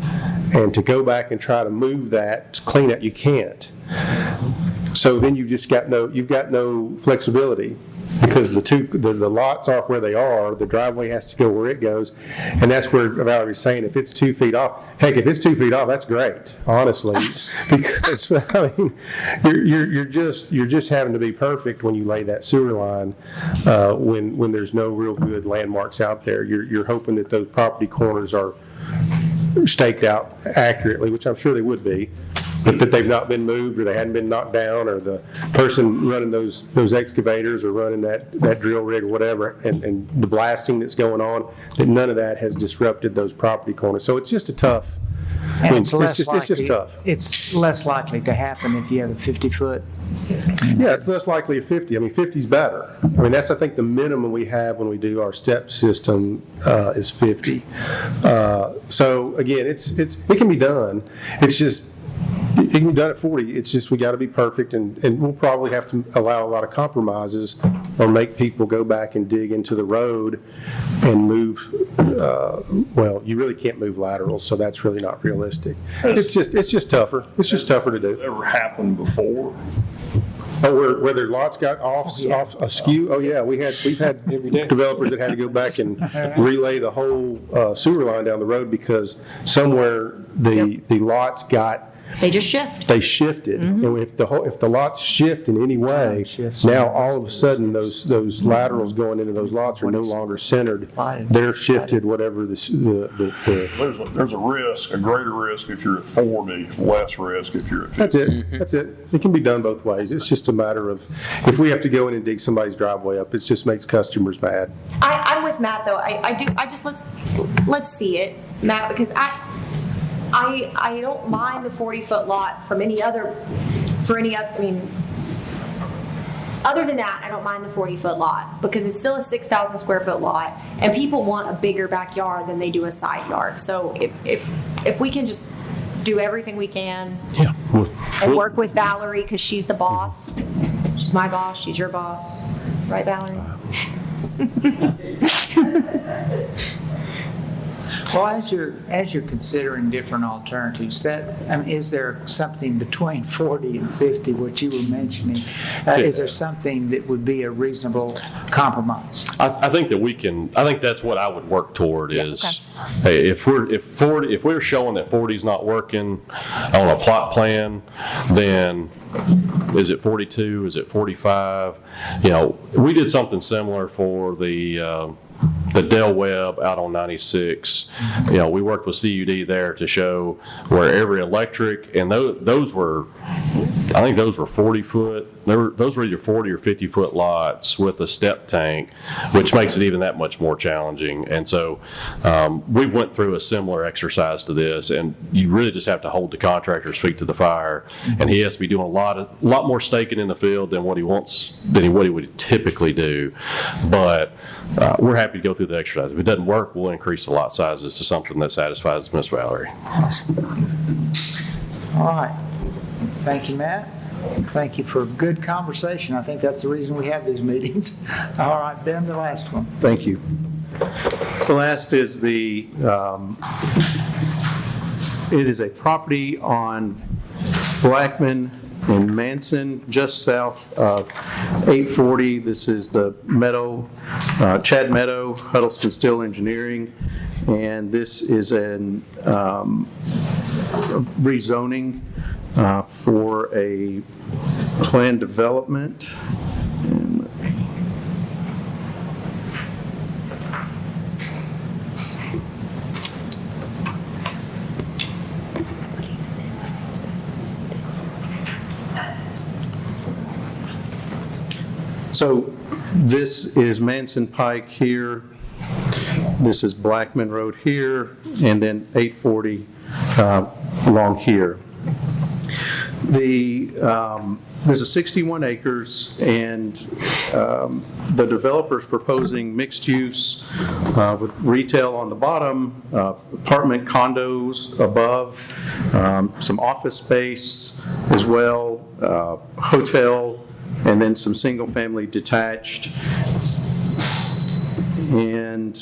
And to go back and try to move that clean out, you can't. So then you've got no flexibility because the lots are where they are, the driveway has to go where it goes, and that's where Valerie's saying if it's 2 feet off, heck, if it's 2 feet off, that's great, honestly, because you're just having to be perfect when you lay that sewer line when there's no real good landmarks out there. You're hoping that those property corners are staked out accurately, which I'm sure they would be. but that they've not been moved, or they hadn't been knocked down, or the person running those excavators or running that drill rig or whatever, and the blasting that's going on, that none of that has disrupted those property corners. So it's just a tough, And it's just tough. It's less likely to happen if you have a 50-foot. Yeah, it's less likely at 50. I mean, 50 is better. I mean, that's, I think, the minimum we have when we do our step system is 50. So again, it can be done. It's just, it can be done at 40. It's just, we got to be perfect, and we'll probably have to allow a lot of compromises or make people go back and dig into the road and move, well, you really can't move laterals, so that's really not realistic. It's just tougher. It's just tougher to do. Ever happened before? Oh, where their lots got off askew? Oh, yeah, we've had developers that had to go back and relay the whole sewer line down the road because somewhere the lots got. They just shift. They shifted, and if the lots shift in any way, now all of a sudden those laterals going into those lots are no longer centered. They're shifted, whatever There's a risk, a greater risk if you're at 40, less risk if you're at 50. That's it. It can be done both ways. It's just a matter of, if we have to go in and dig somebody's driveway up, it just makes customers mad. I'm with Matt, though. I just, let's see it, Matt, because I don't mind the 40-foot lot I mean, other than that, I don't mind the 40-foot lot because it's still a 6,000 square foot lot, and people want a bigger backyard than they do a side yard. So if we can just do everything we can, and work with Valerie because she's the boss. She's my boss. She's your boss, right, Valerie? Well, as you're considering different alternatives, is there something between 40 and 50, what you were mentioning? Is there something that would be a reasonable compromise? I think that's what I would work toward is, hey, if we're showing that 40 is not working on a plot plan, then is it 42? Is it 45? We did something similar for the Del Webb out on 96. We worked with CUD there to show where every electric, and those were 40 foot. Those were either 40 or 50 foot lots with a step tank, which makes it even that much more challenging. And so we went through a similar exercise to this, and you really just have to hold the contractor's feet to the fire, and he has to be doing a lot more staking in the field than what he would typically do. But we're happy to go through the exercise. If it doesn't work, we'll increase the lot sizes to something that satisfies Ms. Valerie. Awesome. All right. Thank you, Matt. Thank you for a good conversation. I think that's the reason we have these meetings. All right, Ben, the last one. Thank you. The last is it is a property on Blackman in Manson, just south of 840. This is the Chad Meadow, Huddleston Steel Engineering, and this is an rezoning for a planned development. So this is Manson Pike here. This is Blackman Road here, and then 840 along here. There's a 61 acres, and the developer's proposing mixed use with retail on the bottom, apartment condos above, some office space as well, hotel, and then some single-family detached. And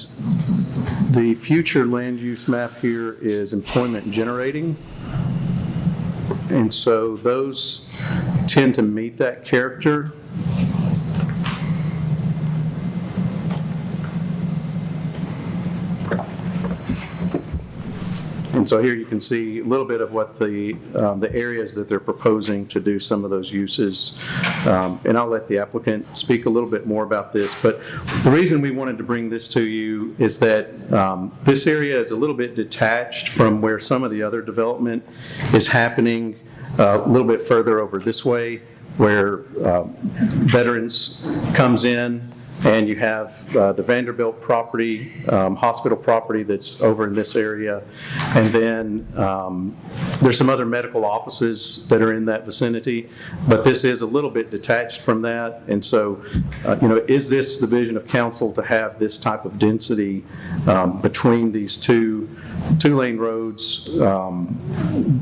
the future land use map here is employment generating. And so those tend to meet that character. And so here you can see a little bit of what the areas that they're proposing to do some of those uses. And I'll let the applicant speak a little bit more about this. But the reason we wanted to bring this to you is that this area is a little bit detached from where some of the other development is happening a little bit further over this way where Veterans comes in, and you have the Vanderbilt property, hospital property that's over in this area. And then there's some other medical offices that are in that vicinity, but this is a little bit detached from that. And so, is this the vision of council to have this type of density between these two-lane roads?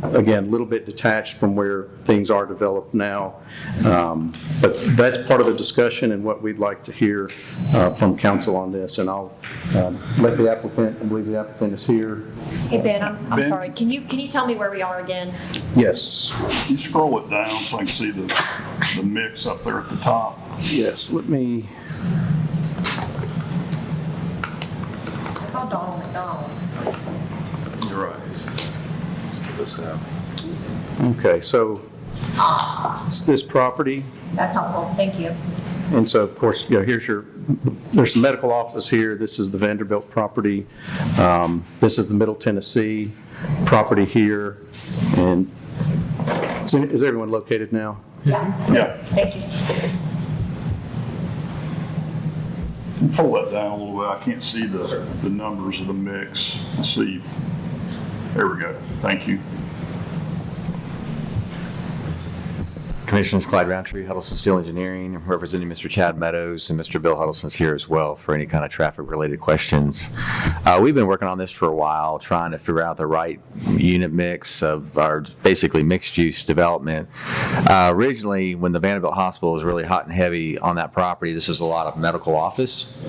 Again, a little bit detached from where things are developed now. But that's part of the discussion and what we'd like to hear from council on this. And I'll let the applicant, I believe the applicant is here. Hey, Ben, I'm Ben? sorry. Can you tell me where we are again? Yes. You scroll it down so I can see the mix up there at the top. Yes, let me. I saw Donald McDonald. You're right. Let's get this out. Okay, so it's this property. That's helpful. Thank you. And so, of course, there's some medical offices here. This is the Vanderbilt property. This is the Middle Tennessee property here. And is everyone located now? Yeah. Thank you. Pull that down a little bit. I can't see the numbers of the mix. Let's see. There we go. Thank you. Commissioners, Clyde Roundtree, Huddleston Steel Engineering, representing Mr. Chad Meadows, and Mr. Bill Huddleston's here as well for any kind of traffic-related questions. We've been working on this for a while, trying to figure out the right unit mix of our basically mixed-use development. Originally, when the Vanderbilt Hospital was really hot and heavy on that property, this was a lot of medical office,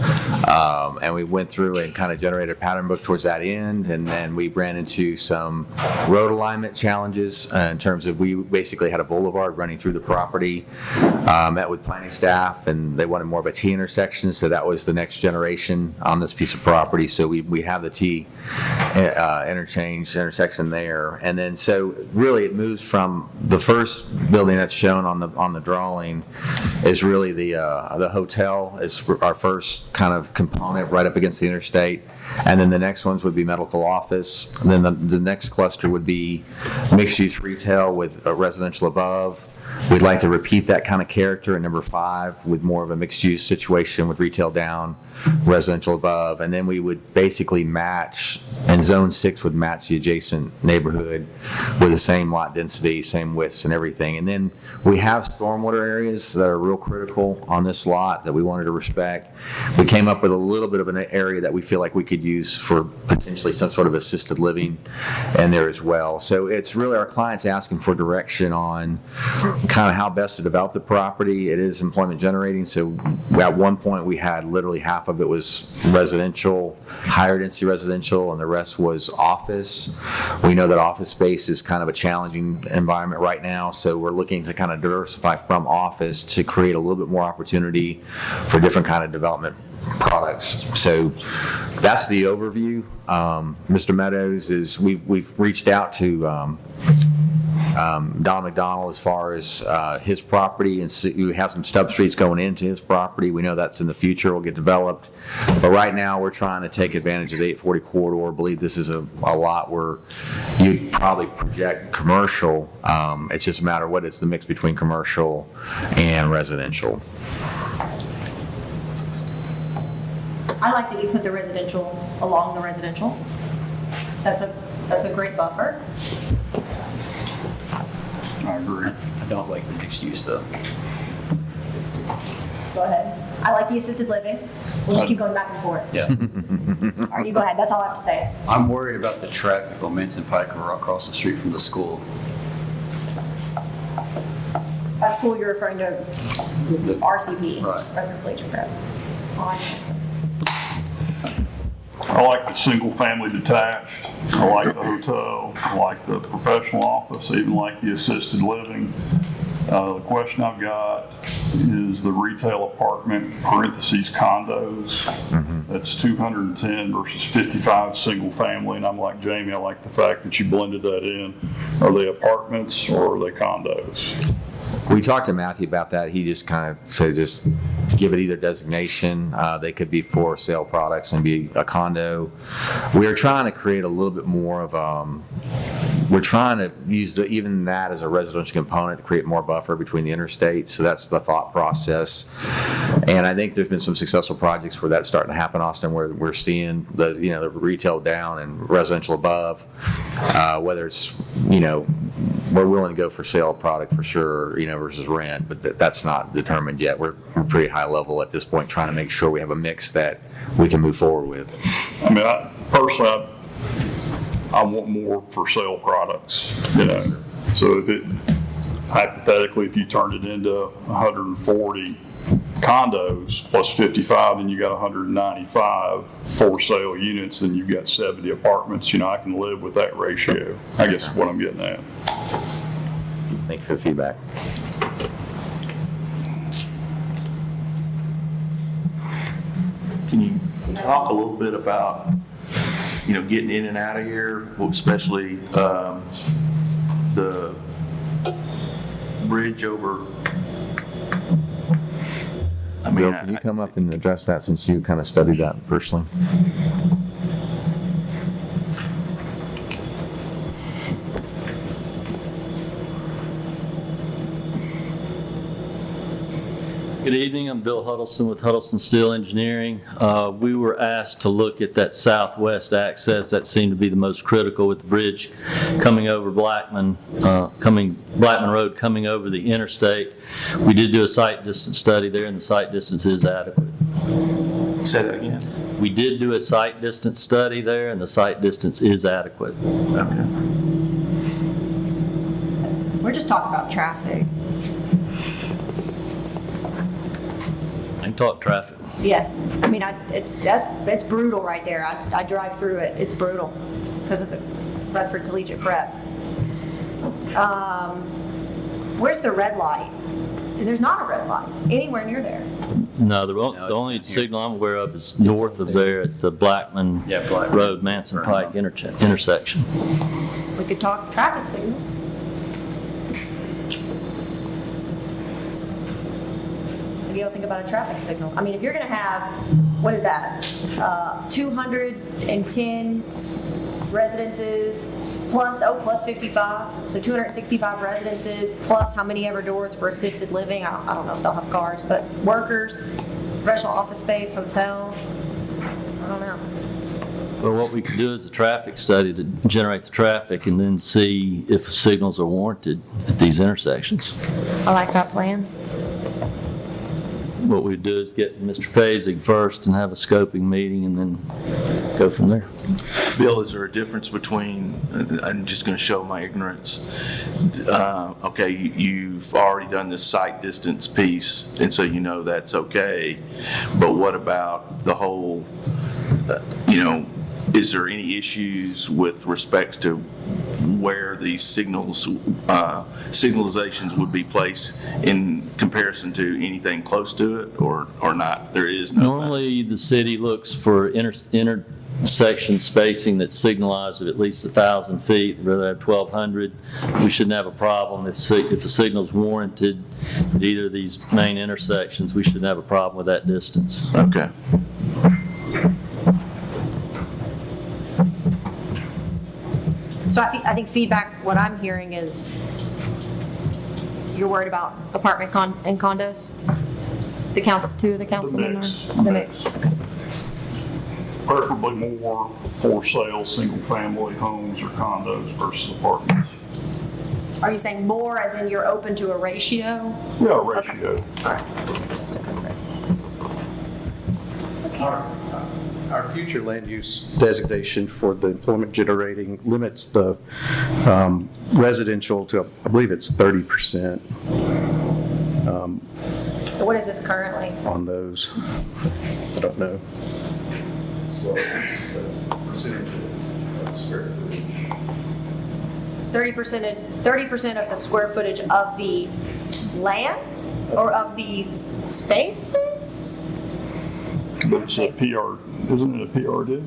and we went through and kind of generated a pattern book towards that end, and then we ran into some road alignment challenges in terms of we basically had a boulevard running through the property. Met with planning staff, and they wanted more of a T intersection, so that was the next generation on this piece of property. So we have the T intersection there, and then so really it moves from the first building that's shown on the drawing is really the hotel is our first kind of component right up against the interstate. And then the next ones would be medical office. And then the next cluster would be mixed-use retail with a residential above. We'd like to repeat that kind of character in number 5 with more of a mixed-use situation with retail down, residential above. And then we would basically match, and zone 6 would match the adjacent neighborhood with the same lot density, same widths and everything. And then we have stormwater areas that are real critical on this lot that we wanted to respect. We came up with a little bit of an area that we feel like we could use for potentially some sort of assisted living in there as well. So it's really our clients asking for direction on kind of how best to develop the property. It is employment generating, so at one point we had literally half of it was residential, higher density residential, and the rest was office. We know that office space is kind of a challenging environment right now, so we're looking to kind of diversify from office to create a little bit more opportunity for different kind of development products. So that's the overview. Mr. Meadows is, we've reached out to Don McDonald as far as his property, and we have some stub streets going into his property. We know that's in the future will get developed, but right now we're trying to take advantage of the 840 corridor. I believe this is a lot where you'd probably project commercial. It's just a matter of what is the mix between commercial and residential. I like that you put the residential along the residential. That's a great buffer. I agree. I don't like the mixed use though. Go ahead. I like the assisted living. We'll just keep going back and forth. Yeah. All right, you go ahead. That's all I have to say. I'm worried about the traffic on Manson Pike or across the street from the school. By school, you're referring to RCP. Right. Regular Collegiate Prep. I like the single-family detached. I like the hotel. I like the professional office. I even like the assisted living. The question I've got is the retail apartment, parentheses condos. That's 210 versus 55 single-family. And I'm like Jamie, I like the fact that you blended that in. Are they apartments or are they condos? We talked to Matthew about that. He just kind of said just give it either designation. They could be for sale products and be a condo. We're trying to create a little bit more of we're trying to use even that as a residential component to create more buffer between the interstates. So that's the thought process. And I think there's been some successful projects where that's starting to happen, Austin, where we're seeing the retail down and residential above, whether it's, we're willing to go for sale product for sure, versus rent, but that's not determined yet. We're pretty high level at this point, trying to make sure we have a mix that we can move forward with. I mean, personally, I want more for sale products, So hypothetically, if you turned it into 140 condos plus 55, then you got 195 for sale units, then you've got 70 apartments. I can live with that ratio, I guess is what I'm getting at. Thank you for the feedback. Can you talk a little bit about, getting in and out of here, especially the bridge over? Bill, can you come up and address that since you kind of studied that personally? Good evening, I'm Bill Huddleston with Huddleston Steel Engineering. We were asked to look at that southwest access that seemed to be the most critical with the bridge coming over Blackman Road coming over the interstate. We did do a site distance study there and the site distance is adequate. Say that again? We did do a site distance study there and the site distance is adequate. Okay. We're just talking about traffic. Talk traffic. Yeah, I mean, it's brutal right there. I drive through it. It's brutal because of the Rutherford Collegiate Prep. Where's the red light? There's not a red light anywhere near there. No, the only signal I'm aware of is north of there at the Blackman Road, Manson Pike intersection. We could talk traffic signal. You don't think about a traffic signal. I mean, if you're going to have, what is that, 210 residences plus 55, so 265 residences plus how many ever doors for assisted living. I don't know if they'll have cars, but workers, professional office space, hotel, I don't know. Well, what we could do is a traffic study to generate the traffic and then see if signals are warranted at these intersections. I like that plan. What we'd do is get Mr. Fasig first and have a scoping meeting and then go from there. Bill, is there a difference between, I'm just going to show my ignorance. Okay, you've already done this site distance piece, and so that's okay. But what about the whole, is there any issues with respects to where these signalizations would be placed in comparison to anything close to it, or not? There is no. Normally, the city looks for intersection spacing that's signalized at least 1,000 feet. We'd rather have 1,200. We shouldn't have a problem if a signal's warranted at either of these main intersections. We shouldn't have a problem with that distance. Okay. So I think feedback, what I'm hearing is you're worried about apartment and condos? Two of the council members? The mix. Preferably more for sale, single-family homes or condos versus apartments. Are you saying more as in you're open to a ratio? Yeah, ratio. Okay. All right, just to confirm. Our future land use designation for the employment generating limits the residential to, I believe it's 30%. What is this currently? On those. I don't know. So, percentage of square footage. 30% of the square footage of the land or of these spaces? It's a PR, isn't it a PRD?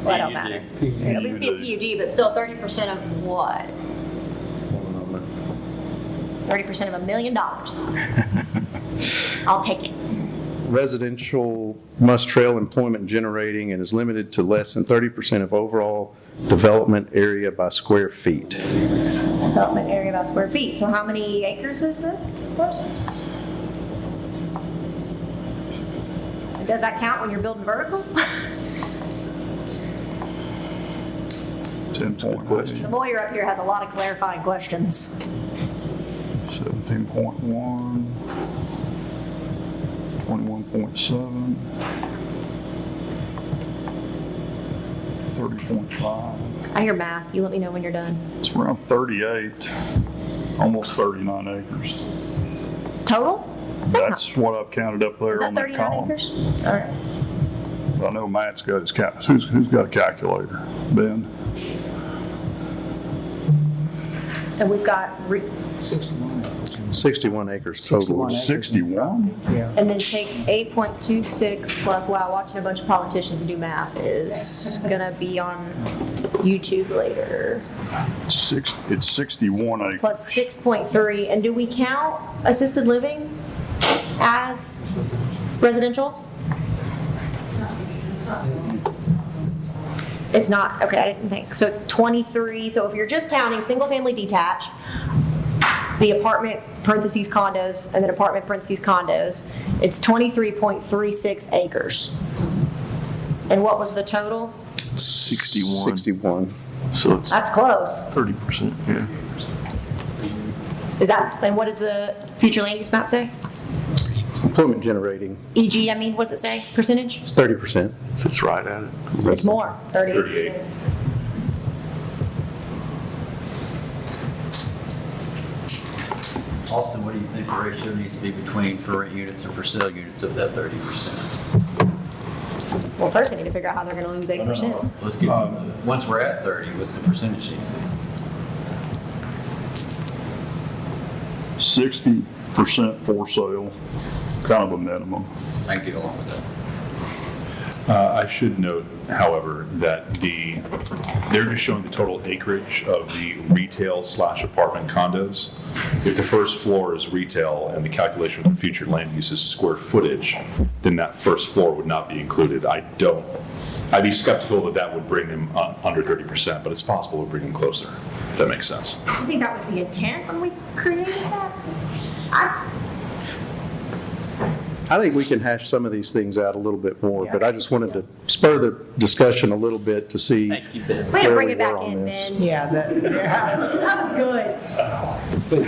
Well, it don't matter. It'll be a PUD, but still 30% of what? 30% of $1 million. I'll take it. Residential must trail employment generating and is limited to less than 30% of overall development area by square feet. Development area by square feet. So how many acres is this? Does that count when you're building vertical? 10.8, The lawyer up here has a lot of clarifying questions. 17.1, 21.7, 30.5. I hear math. You let me know when you're done. It's around 38, almost 39 acres. Total? That's what I've counted up there Is on that that 39 column. acres? All right. I know Matt's got his who's got a calculator? Ben? And we've got, 61 acres total. 61? Yeah. and then take 8.26 plus, wow, watching a bunch of politicians do math is gonna be on YouTube later. It's 61 acres. Plus 6.3, and do we count assisted living as residential? It's not, okay, I didn't think. So 23, so if you're just counting single-family detached, the apartment parentheses condos, and then apartment parentheses condos, it's 23.36 acres. And what was the total? 61. So it's That's close. 30%, yeah. Is that, and what does the future land use map say? Employment generating, E.g., I mean, what's it say, percentage? it's 30%. Sits right at it. It's more, 38%. 38. Austin, what do you think the ratio needs to be between for rent units and for sale units of that 30%? Well, first they need to figure out how they're gonna lose 8%. Let's get, once we're at 30, what's the percentage need to be? 60% for sale, kind of a minimum. I can get along with that. I should note, however, that they're just showing the total acreage of the retail/apartment condos. If the first floor is retail and the calculation of the future land use is square footage, then that first floor would not be included. I'd be skeptical that would bring them under 30%, but it's possible to bring them closer, if that makes sense. I think that was the intent when we created that. I think we can hash some of these things out a little bit more, but I just wanted to spur the discussion a little bit to see Way to where bring we it back were on in, this. Ben. Yeah, That was good.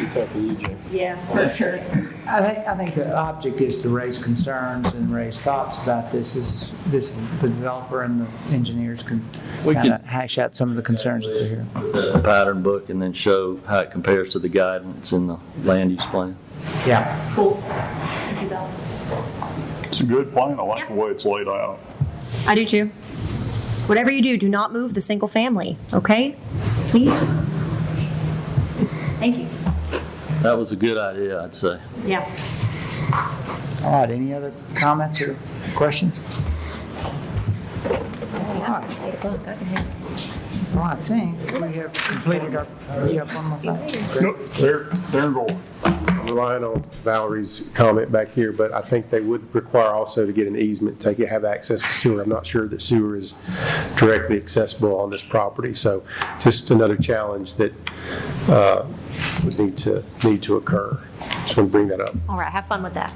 Yeah, for sure. I think the object is to raise concerns and raise thoughts about this. The developer and the engineers can kind of hash out some of the concerns that they're hearing. The pattern book and then show how it compares to the guidance in the land use plan. Yeah. Cool. Thank you, Bill. It's a good plan. I like the way it's laid out. I do too. Whatever you do, do not move the single family, okay? Please? Thank you. That was a good idea, I'd say. Yeah. All right, any other comments or questions? All right. 8 o'clock, I can hear. Well, I think we have completed our, you have one more thing? Nope, they're going. I'm relying on Valerie's comment back here, but I think they would require also to get an easement, have access to sewer. I'm not sure that sewer is directly accessible on this property, so just another challenge that would need to occur. Just want to bring that up. All right, have fun with that.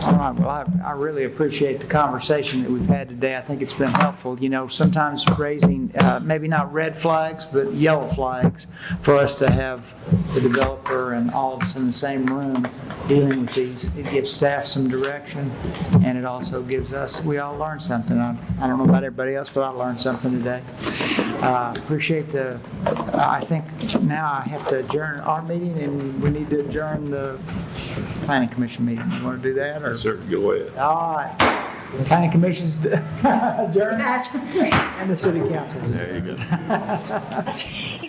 All right, well, I really appreciate the conversation that we've had today. I think it's been helpful. You know, sometimes raising, maybe not red flags, but yellow flags for us to have the developer and all of us in the same room dealing with these. It gives staff some direction, and it also gives us, we all learn something. I don't know about everybody else, but I learned something today. Appreciate I think now I have to adjourn our meeting, and we need to adjourn the planning commission meeting. You want to do that? Or? Sir, go ahead. All right. Planning commission's adjourned, and the city council's adjourned. There you go.